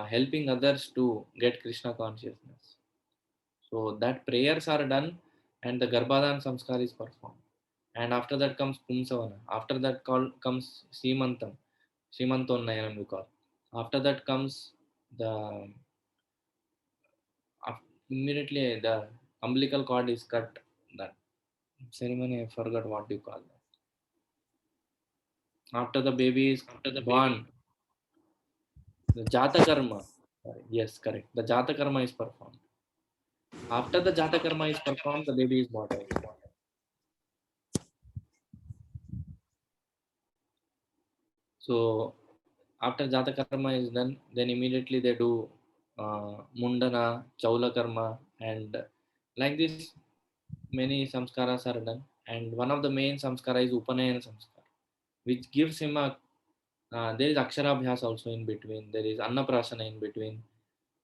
helping others to get Krishna consciousness. So that prayers are done and the Garbhadan Samskar is performed. And after that comes Pumsavana. After that comes Simantam. Simantonnayanam we call. After that comes the immediately the umbilical cord is cut. That ceremony, I forgot what you call that. After the baby is born, the Jata Karma. Yes, correct. The Jata Karma is performed. After the Jata Karma is performed, the baby is brought out. So after Jata Karma is done, then immediately they do Mundana, Chaula Karma, and like this, many samskaras are done. And one of the main samskara is Upanayana samskara, which gives him a there is Aksharabhyas also in between. There is Annaprasana in between.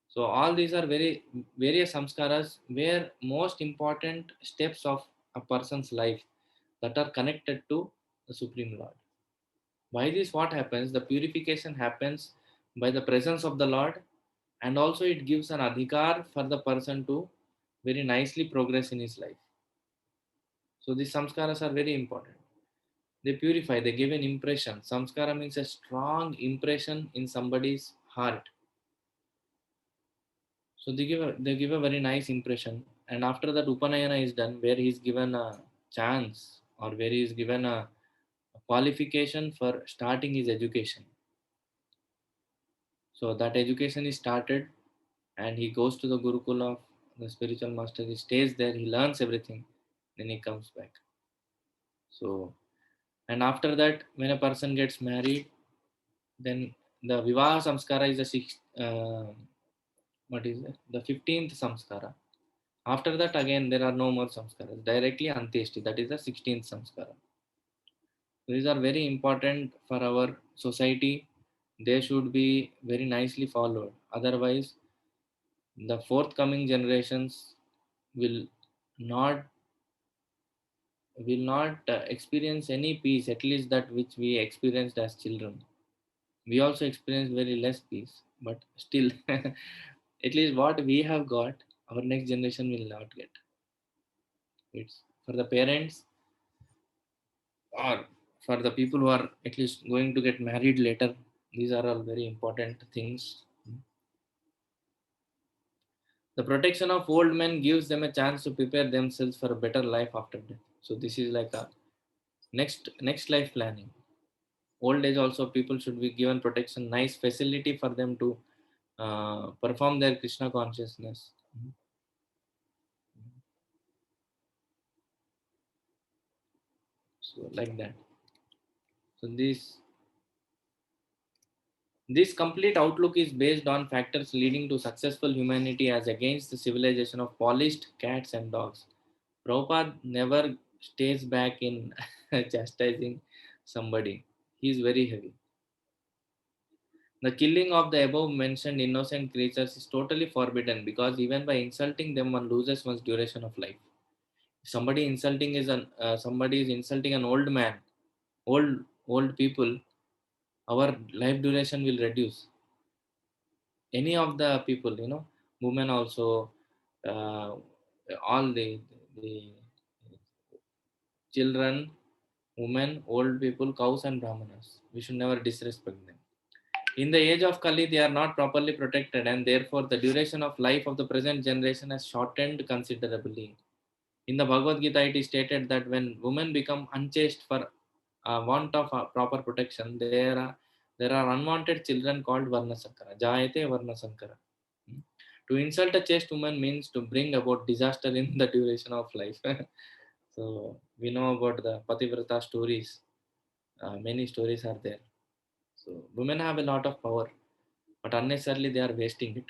So all these are very various samskaras where most important steps of a person's life that are connected to the Supreme Lord. By this, what happens? The purification happens by the presence of the Lord, and also it gives an adhikar for the person to very nicely progress in his life. So these samskaras are very important. They purify, they give an impression. Samskara means a strong impression in somebody's heart. So they give a very nice impression. And after that Upanayana is done, where he is given a chance or where he is given a qualification for starting his education. So that education is started and he goes to the Gurukula of the spiritual master. He stays there, he learns everything, then he comes back. So, and after that, when a person gets married, then the Vivaha Samskara is the sixth, what is it? The 15th Samskara. After that, again, there are no more Samskaras. Directly Antyeshti, that is the 16th Samskara. These are very important for our society. They should be very nicely followed. Otherwise, the forthcoming generations will not experience any peace, at least that which we experienced as children. We also experienced very less peace, but still at least what we have got, our next generation will not get. It's for the parents or for the people who are at least going to get married later. These are all very important things. The protection of old men gives them a chance to prepare themselves for a better life after death. So this is like a next life planning. Old age also, people should be given protection, nice facility for them to perform their Krishna consciousness. So like that. So this complete outlook is based on factors leading to successful humanity as against the civilization of polished cats and dogs. Prabhupada never stays back in chastising somebody. He is very heavy. The killing of the above mentioned innocent creatures is totally forbidden because even by insulting them, one loses one's duration of life. If somebody is insulting an old man, old people, our life duration will reduce. Any of the people, women also, uh, all the children, women, old people, cows, and brahmanas. We should never disrespect them. In the age of Kali, they are not properly protected, and therefore the duration of life of the present generation has shortened considerably. In the Bhagavad Gita, it is stated that when women become unchaste for want of proper protection, there are unwanted children called Varna Sankara. Jayate Varna Sankara. Hmm. To insult a chaste woman means to bring about disaster in the duration of life. So we know about the Pativrata stories. Many stories are there. So women have a lot of power, but unnecessarily they are wasting it.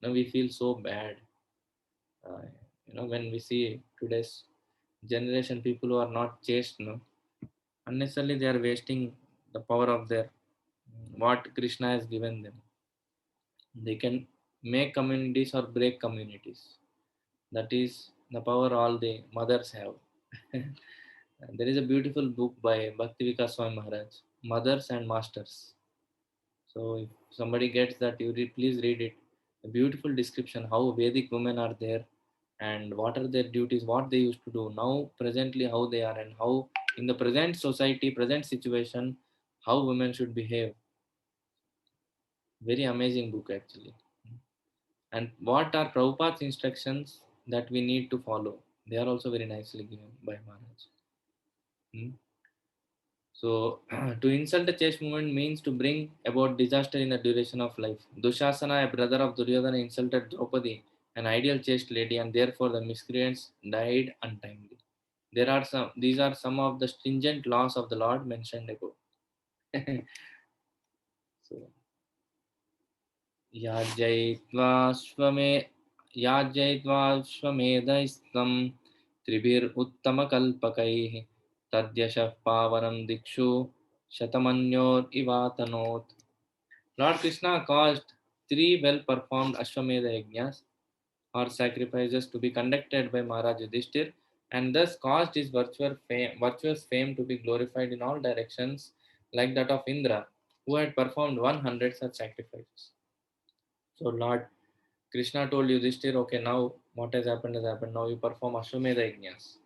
Now we feel so bad. Uh, when we see today's generation people who are not chaste, unnecessarily they are wasting the power of their what Krishna has given them. They can make communities or break communities. That is the power all the mothers have. There is a beautiful book by Bhakti Vikas Swami Maharaj, Mothers and Masters. So if somebody gets that, please read it. A beautiful description how Vedic women are there and what are their duties, what they used to do now, presently how they are, and how in the present society, present situation, how women should behave. Very amazing book actually. And what are Prabhupada's instructions that we need to follow? They are also very nicely given by Maharaj. Hmm. So, to insult the chase movement means to bring about disaster in the duration of life. Dushasana, a brother of Duryodhana, insulted Draupadi, an ideal chaste lady, and therefore the miscreants died untimely. These are some of the stringent laws of the Lord mentioned above. So, याज्ययित्वा स्वमे याज्ययित्वा स्वमेधैस्तं त्रिभिरुत्तमकल्पकैः तद्यशः पावनं दिक्षु शतमन्योरिवातनोत्. Lord Krishna caused 3 well-performed Ashwamedha yajnas or sacrifices to be conducted by Maharaj Yudhishthir and thus caused his virtuous fame to be glorified in all directions like that of Indra, who had performed 100 such sacrifices. So Lord Krishna told Yudhishthir, okay, now what has happened has happened. Now you perform Ashwamedha yajnas.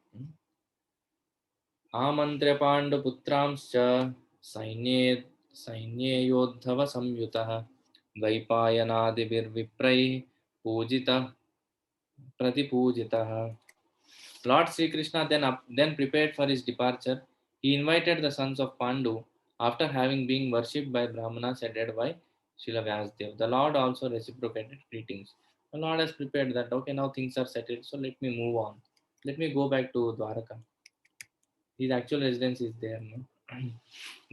आमन्त्र्य पाण्डुपुत्रांश्च सैन्ये सैन्ये योद्धव संयुतः द्वैपायनादिभिर्विप्रैः पूजितः प्रतिपूजितः. Lord Sri Krishna then prepared for his departure. He invited the sons of Pandu after having been worshipped by Brahmanas headed by Srila Vyasdev. The Lord also reciprocated greetings. The Lord has prepared that, okay, now things are settled, so let me move on. Let me go back to Dwaraka. His actual residence is there. No?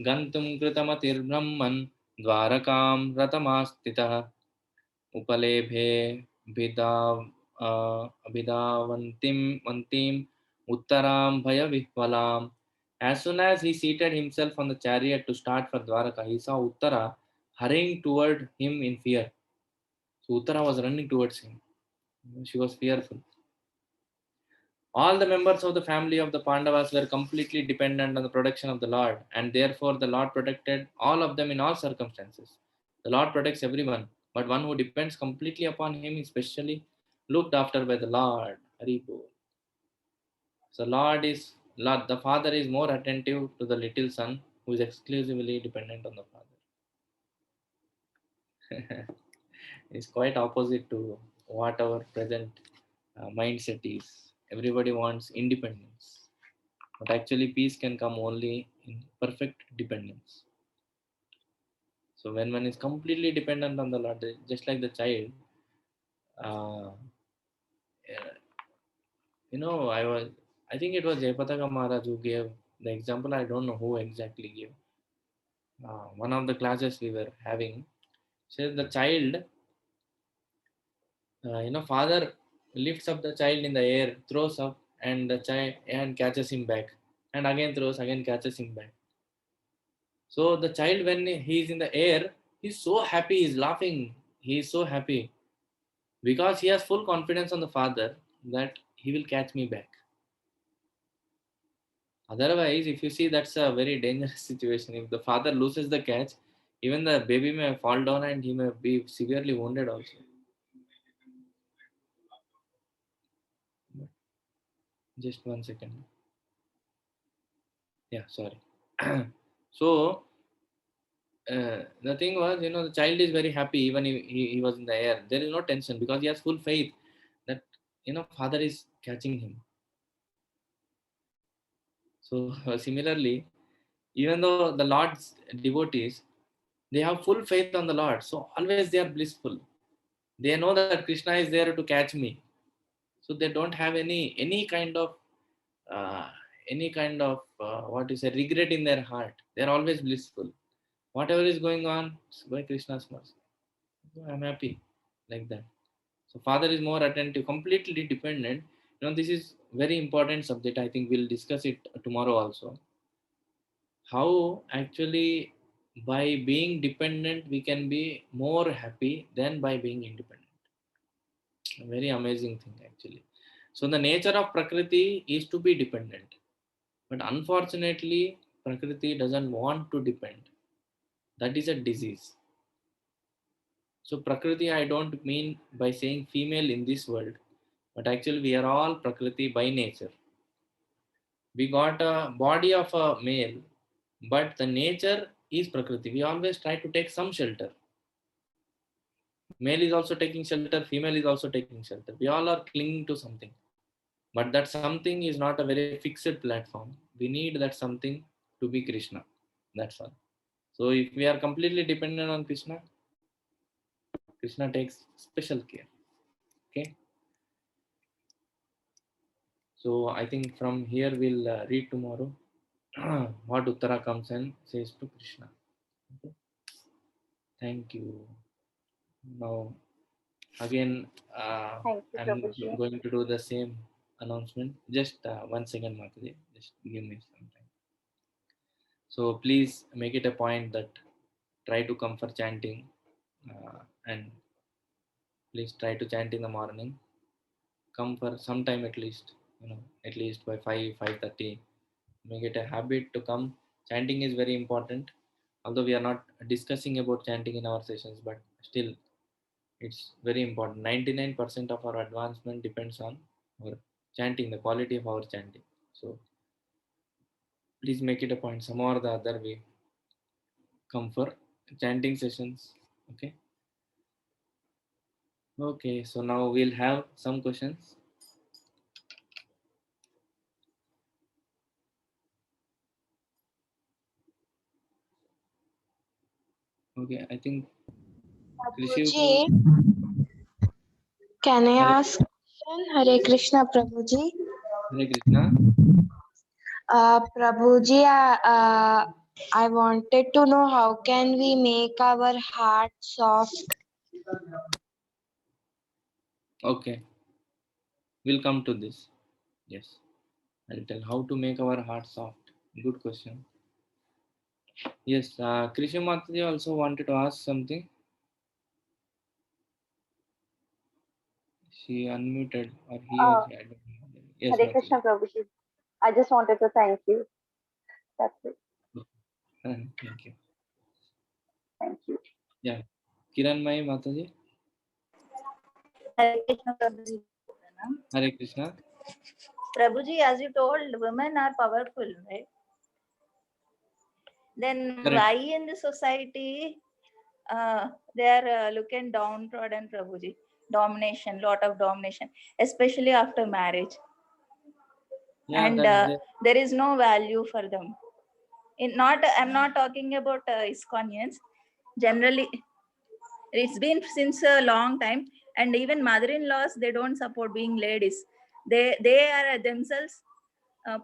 Gantum कृतमतिर्ब्रह्मन् द्वारकां रतमास्थितः उपलेभे अभिधावन्तीं उत्तरां भयविह्वलाम्. As soon as he seated himself on the chariot to start for Dwaraka, he saw Uttara hurrying toward him in fear. So Uttara was running towards him. She was fearful. All the members of the family of the Pandavas were completely dependent on the protection of the Lord, and therefore the Lord protected all of them in all circumstances. The Lord protects everyone, but one who depends completely upon Him is specially looked after by the Lord. Hari Bol. So Lord, the Father is more attentive to the little son who is exclusively dependent on the Father. It's quite opposite to what our present mindset is. Everybody wants independence. But actually, peace can come only in perfect dependence. So when one is completely dependent on the Lord, just like the child, uh, I think it was Jayapataka Maharaj who gave the example. I don't know who exactly gave. One of the classes we were having says the child, father lifts up the child in the air, throws up, and the child and catches him back, and again throws, again catches him back. So the child, when he is in the air, he's so happy, he's laughing, he's so happy because he has full confidence on the father that he will catch me back. Otherwise, if you see, that's a very dangerous situation. If the father loses the catch, even the baby may fall down and he may be severely wounded also. Just 1 second. Yeah, sorry. So the thing was, the child is very happy even if he was in the air. There is no tension because he has full faith that, father is catching him. So similarly, even though the Lord's devotees, they have full faith on the Lord. So always they are blissful. They know that Krishna is there to catch me. So they don't have uh, any kind of what is a regret in their heart. They are always blissful. Whatever is going on, it's by Krishna's mercy. So I'm happy like that. So father is more attentive, completely dependent. This is very important subject. I think we'll discuss it tomorrow also. How actually by being dependent we can be more happy than by being independent. A very amazing thing actually. So the nature of Prakriti is to be dependent. But unfortunately, Prakriti doesn't want to depend. That is a disease. So Prakriti, I don't mean by saying female in this world, but actually we are all Prakriti by nature. We got a body of a male, but the nature is Prakriti. We always try to take some shelter. Male is also taking shelter, female is also taking shelter. We all are clinging to something. But that something is not a very fixed platform. We need that something to be Krishna. That's all. So if we are completely dependent on Krishna, Krishna takes special care. Okay. So I think from here we'll read tomorrow what Uttara comes and says to Krishna. Okay. Thank you. Now again, Thank you, I'm Prabhuji. going to do the same announcement. Just 1 second, Mataji. Just give me some time. So please make it a point that try to come for chanting, and please try to chant in the morning. Come for some time at least, at least by 5:30. Make it a habit to come. Chanting is very important. Although we are not discussing about chanting in our sessions, but still it's very important. 99% of our advancement depends on our chanting, the quality of our chanting. So please make it a point, some or the other way, come for chanting sessions. Okay. Okay, so now we'll have some questions. Okay, I think Krishi, Prabhuji, can I Hare, ask question? Hare Krishna, Prabhuji. Hare Krishna. Prabhuji, I wanted to know how can we make our heart soft? Okay, we'll come to this. Yes, I'll tell how to make our heart soft. Good question. Yes, Krishi Mataji also wanted to ask something. She unmuted or he or Uh, she, I don't know. Yes, Hare Mataji. Krishna, Prabhuji. I just wanted to thank you. That's it. Thank you. Thank you. Yeah, Kiran Mai Mataji. Hare Krishna, Prabhuji. Hare Krishna. Prabhuji, as you told, women are powerful, right? Then Correct. why in the society they are looking downtrodden, Prabhuji? Domination, lot of domination, especially after marriage. Yeah, And there is no value for them. I'm not talking about ISKCONians. generally it's been since a long time, and even mother-in-laws, they don't support being ladies. They are themselves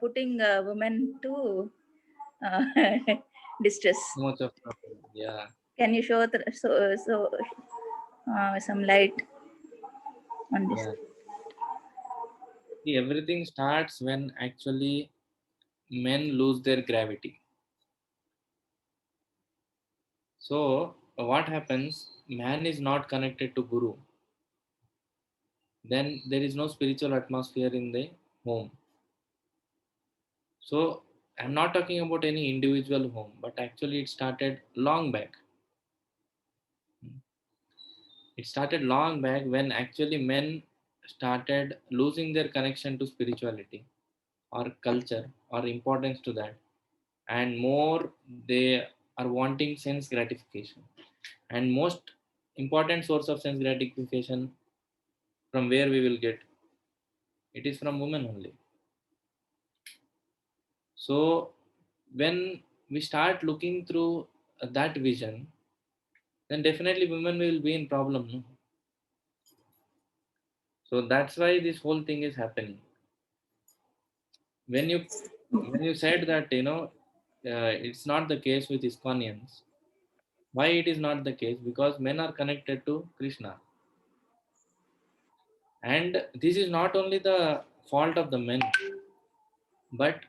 putting women to uh, distress. So much of problem. Yeah. Can you show some light on this? Yeah. See, everything starts when actually men lose their gravity. So what happens? Man is not connected to Guru. Then there is no spiritual atmosphere in the home. So I'm not talking about any individual home, but actually it started long back. It started long back when actually men started losing their connection to spirituality or culture or importance to that, and more they are wanting sense gratification. And most important source of sense gratification from where we will get it is from women only. So when we start looking through that vision, then definitely women will be in problem, no? So that's why this whole thing is happening. When you said that, it's not the case with Iskonians. Why it is not the case? Because men are connected to Krishna. And this is not only the fault of the men, but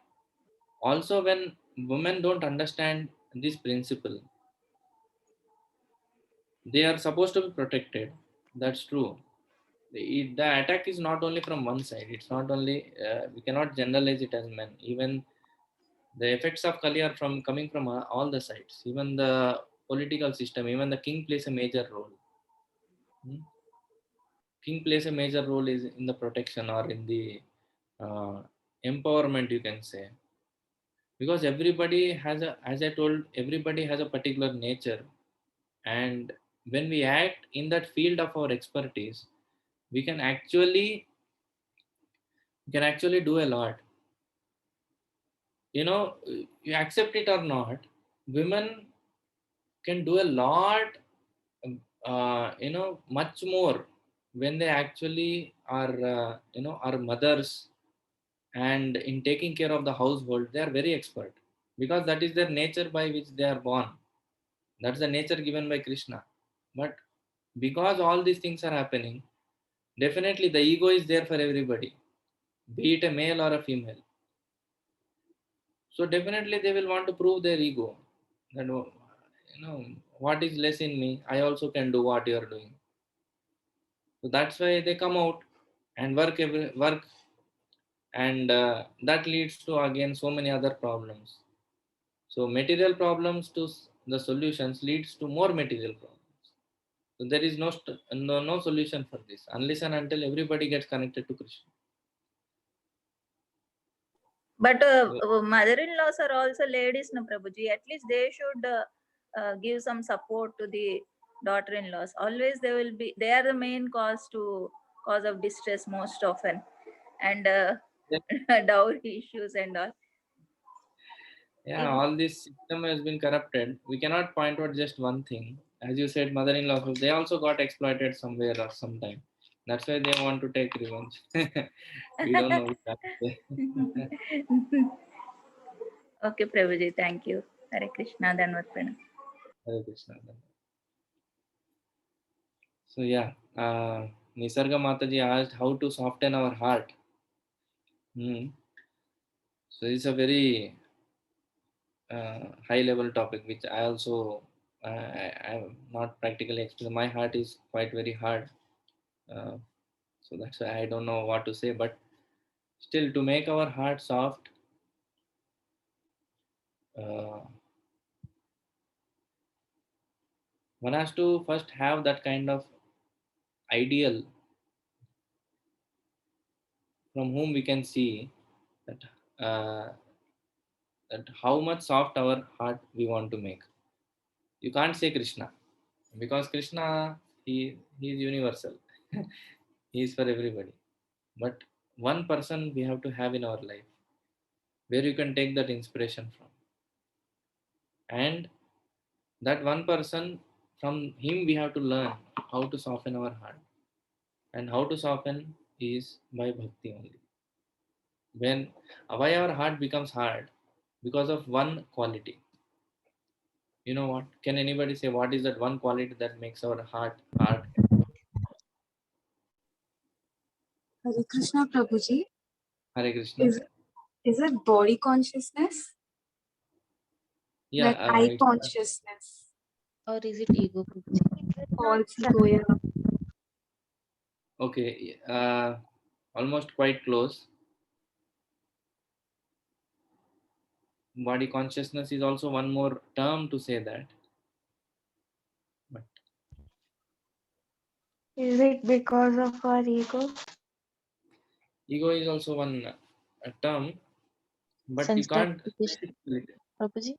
also when women don't understand this principle, they are supposed to be protected. That's true. The attack is not only from one side. It's not only, we cannot generalize it as men. Even the effects of Kali are from coming from all the sides. Even the political system, even the king plays a major role. Hmm? King plays a major role is in the protection or in the uh, empowerment, you can say, because everybody has a, as I told, everybody has a particular nature, and when we act in that field of our expertise, we can actually do a lot. You accept it or not, women can do a lot, much more when they actually are mothers, and in taking care of the household they are very expert, because that is their nature by which they are born. That's the nature given by Krishna. But because all these things are happening, definitely the ego is there for everybody, be it a male or a female. So definitely they will want to prove their ego that, what is less in me, I also can do what you are doing. So that's why they come out and work, and that leads to again so many other problems. So material problems to the solutions leads to more material problems. So there is no solution for this unless and until everybody gets connected to Krishna. But mother-in-laws are also ladies, no, Prabhuji. At least they should give some support to the daughter-in-laws. Always they are the main cause of distress most often, and dowry issues and all. Yeah, all this system has been corrupted. We cannot point out just one thing. As you said, mother-in-law, they also got exploited somewhere or sometime. That's why they want to take revenge. We don't know which happened. Okay, Prabhuji, thank you. Hare Krishna, Dhanvat Pranam. Hare Krishna. So yeah, Nisarga Mataji asked how to soften our heart. So it's a very high level topic, which I also I'm not practically explain. My heart is quite very hard, uh, so that's why I don't know what to say. But still, to make our heart soft, uh, one has to first have that kind of ideal from whom we can see that uh, that how much soft our heart we want to make. You can't say Krishna, because Krishna, he is universal. He is for everybody. But one person we have to have in our life where you can take that inspiration from, and that one person from him we have to learn how to soften our heart. And how to soften is by bhakti only. Why our heart becomes hard? Because of one quality. You know what? Can anybody say what is that one quality that makes our heart hard? Hare Krishna Prabhuji. Hare Krishna. Is it body consciousness? Yeah, Like eye it's, consciousness? Or is it ego, Prabhuji? False ego, yeah. okay. Almost quite close. Body consciousness is also one more term to say that. But Is it because of our ego? ego is also one term, but you Sense can't. gratification, Prabhuji?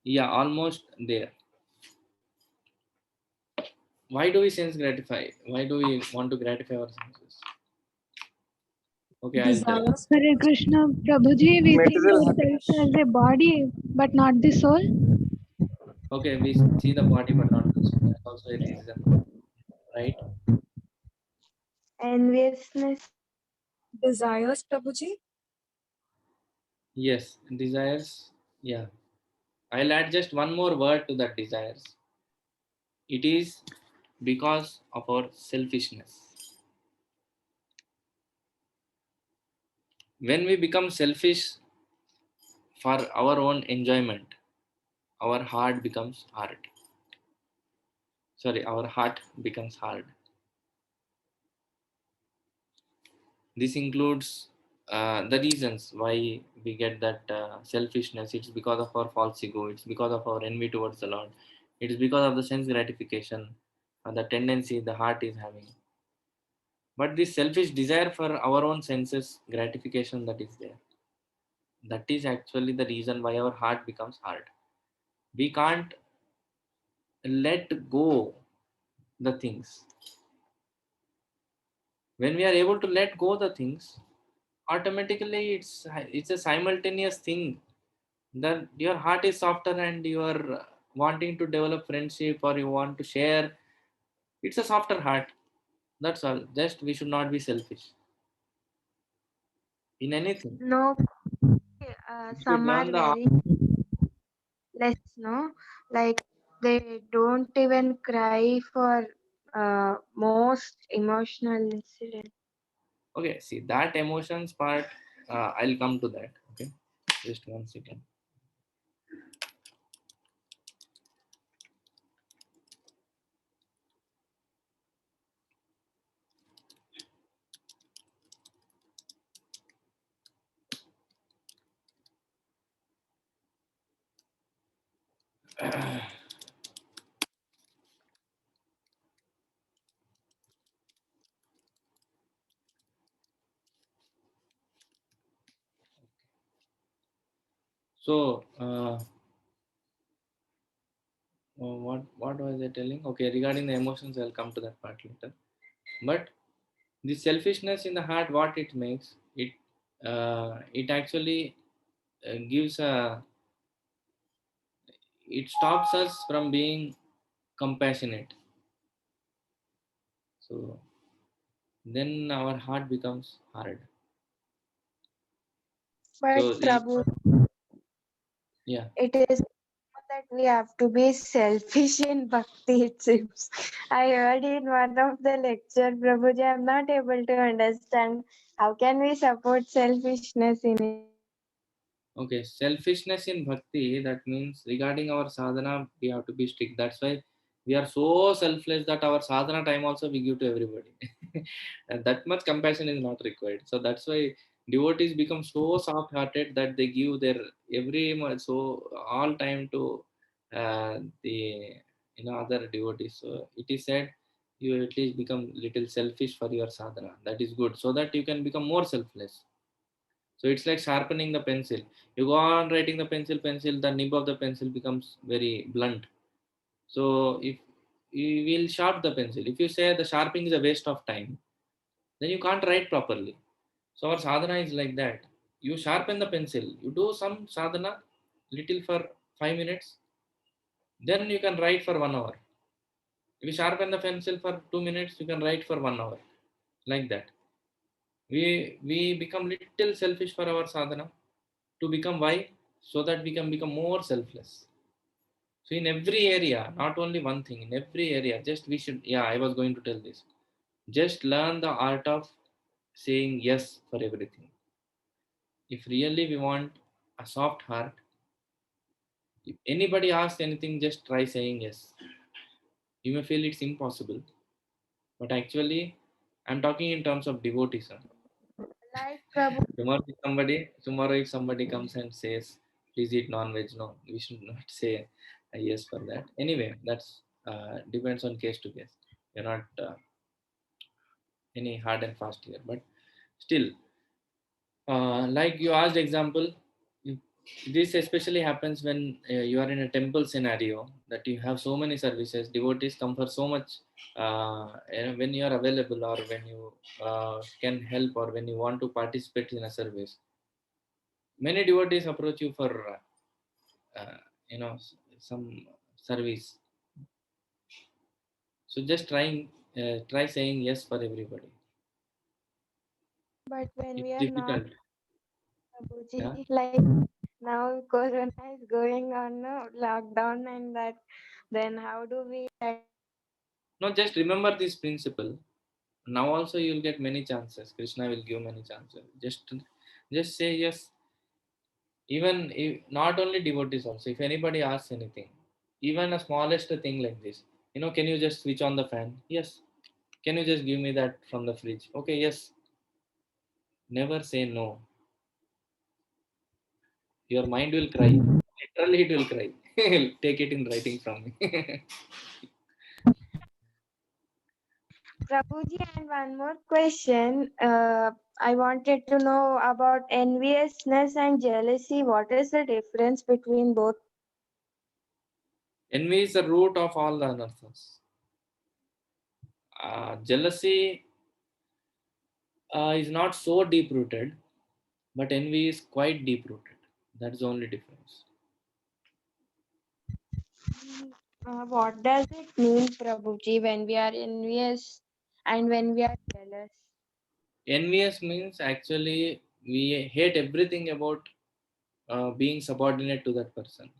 Yeah, almost there. Why do we sense gratify? Why do we want to gratify our senses? Okay, I'll tell. Desires. Hare Krishna, Prabhuji, we think Material ourselves as a body, but not the soul. Okay, we see the body but not the soul. That's also a reason, right? Enviousness. Desires, Prabhuji? Yes, desires. Yeah, I'll add just one more word to that desires. It is because of our selfishness. When we become selfish for our own enjoyment, our heart becomes hard. Sorry, our heart becomes hard. This includes the reasons why we get that selfishness. It's because of our false ego. It's because of our envy towards the Lord. It is because of the sense gratification and the tendency the heart is having. But this selfish desire for our own senses gratification that is there, that is actually the reason why our heart becomes hard. We can't let go the things. When we are able to let go the things, automatically it's a simultaneous thing that your heart is softer and you are wanting to develop friendship or you want to share. It's a softer heart. That's all. Just we should not be selfish in anything. No, We should some are learn the very less, no? Like they don't even cry for most emotional incident. okay. See that emotions part. I'll come to that. Okay, just 1 second. So what was I telling? Okay, regarding the emotions, I'll come to that part later. But the selfishness in the heart, what it makes, it actually gives a, it stops us from being compassionate. So then our heart becomes hard. But So Prabhu, yeah, it is not that we have to be selfish in bhakti, it seems. I heard in one of the lecture, Prabhuji, I'm not able to understand how can we support selfishness in it. okay. Selfishness in bhakti, that means regarding our sadhana we have to be strict. That's why we are so selfless that our sadhana time also we give to everybody. And that much compassion is not required. So that's why devotees become so soft hearted that they give their so all time to the other devotees. So it is said you at least become little selfish for your sadhana. That is good, so that you can become more selfless. So it's like sharpening the pencil. You go on writing the pencil, the nib of the pencil becomes very blunt. So if you will sharp the pencil, if you say the sharpening is a waste of time, then you can't write properly. So our sadhana is like that. You sharpen the pencil, you do some sadhana little for 5 minutes, then you can write for 1 hour. If you sharpen the pencil for 2 minutes, you can write for 1 hour. Like that. We become little selfish for our sadhana. To become why? So that we can become more selfless. So in every area, not only one thing, in every area, just we should, yeah, I was going to tell this. Just learn the art of saying yes for everything. If really we want a soft heart, if anybody asks anything, just try saying yes. You may feel it's impossible, but actually, I'm talking in terms of devotees. Like Prabhu, Tomorrow if somebody comes and says, please eat non-veg, no, we should not say a yes for that. Anyway, that's depends on case to case. You're not any hard and fast here, but still, like you asked example, this especially happens when you are in a temple scenario that you have so many services, devotees come for so much, when you are available or when you can help or when you want to participate in a service, many devotees approach you for uh, some service. So just try saying yes for everybody. but when It's we are not, difficult. Prabhuji, Yeah. like now Corona is going on, no lockdown and that, then how do we No, just remember this principle. Now also you will get many chances. Krishna will give many chances. Just say yes. Even if not only devotees also, if anybody asks anything, even a smallest thing like this, can you just switch on the fan? Yes. Can you just give me that from the fridge? Okay, yes. Never say no. Your mind will cry. Literally, it will cry. Take it in writing from me. Prabhuji, and one more question. I wanted to know about enviousness and jealousy. What is the difference between both? Envy is the root of all the anarthas. Jealousy is not so deep rooted, but envy is quite deep rooted. That's the only difference. What does it mean, Prabhuji, when we are envious and when we are jealous? Envious means actually we hate everything about being subordinate to that person.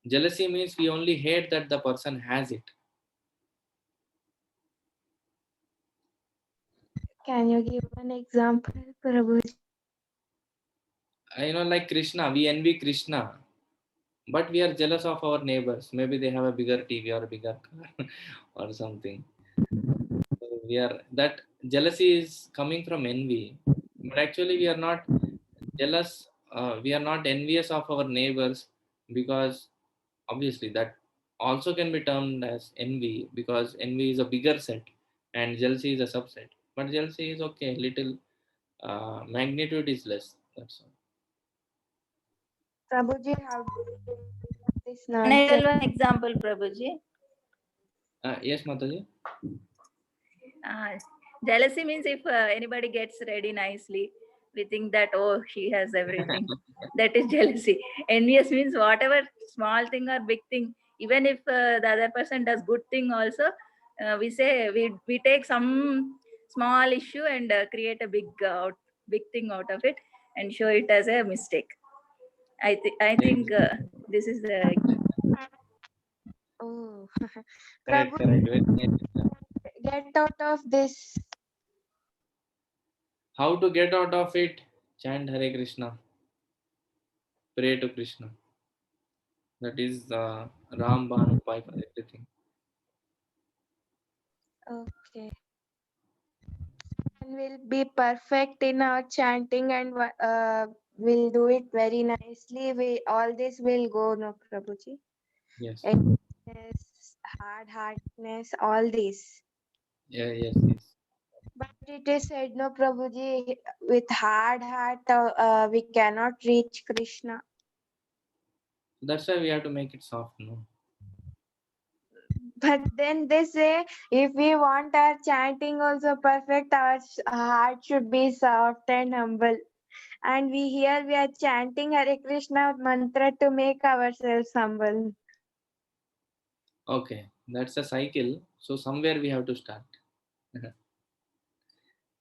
Jealousy means we only hate that the person has it. Can you give an example, Prabhuji? Like Krishna, we envy Krishna, but we are jealous of our neighbors. Maybe they have a bigger TV or a bigger car or something. So we are that jealousy is coming from envy, but actually we are not jealous. We are not envious of our neighbors because obviously that also can be termed as envy because envy is a bigger set and jealousy is a subset. But jealousy is okay, little magnitude is less. That's all. Prabhuji, how do you do this Can I tell nonsense? one example, Prabhuji? Yes, Mataji. Uh, Jealousy means if anybody gets ready nicely, we think that, oh, she has everything. That is jealousy. Envious means whatever small thing or big thing, even if the other person does good thing also, we say we take some small issue and create a big thing out of it and show it as a mistake. I think this is the Oh, Correct, Prabhu, correct. Very nice. get out of this. How to get out of it? Chant Hare Krishna. Pray to Krishna. That is Ramban Upai for everything. Okay. And we'll be perfect in our chanting and we'll do it very nicely. We all this will go, no, Prabhuji. Yes. Enviousness, hard-heartedness, all this. Yeah, yes, yes. But it is said, no, Prabhuji, with hard heart, we cannot reach Krishna. That's why we have to make it soft, no? But then they say, if we want our chanting also perfect, our heart should be soft and humble. And we are chanting Hare Krishna mantra to make ourselves humble. Okay, that's a cycle. So somewhere we have to start.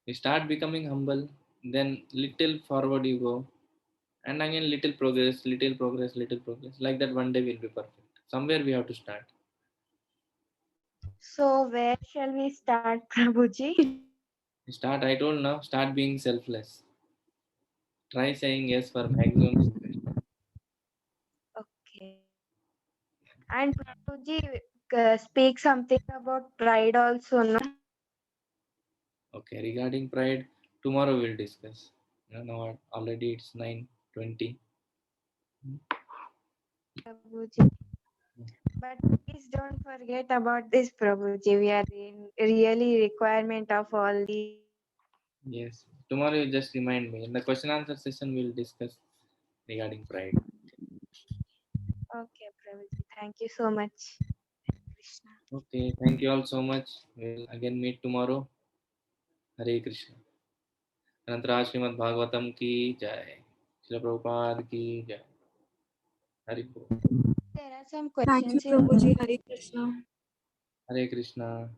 You start becoming humble, then little forward you go, and again little progress, little progress, little progress. Like that, one day we'll be perfect. Somewhere we have to start. So where shall we start, Prabhuji? Start. I told now. Start being selfless. Try saying yes for maximum situation. Okay. And Prabhuji, speak something about pride also, no? Okay. Regarding pride, tomorrow we'll discuss. Now already it's 9:20. Prabhuji. But please don't forget about this, Prabhuji. We are in really requirement of all these. Yes. Tomorrow you just remind me. In the question answer session, we'll discuss regarding pride. Okay, Prabhuji. Thank you so much. Krishna. Okay. Thank you all so much. We'll again meet tomorrow. Hare Krishna. अनंतरा Shrimad Bhagavatam की जय. श्रील प्रभुपाद की जय. हरि बोल. There are some Thank you, questions in Prabhuji. Hare Krishna. Hare Krishna.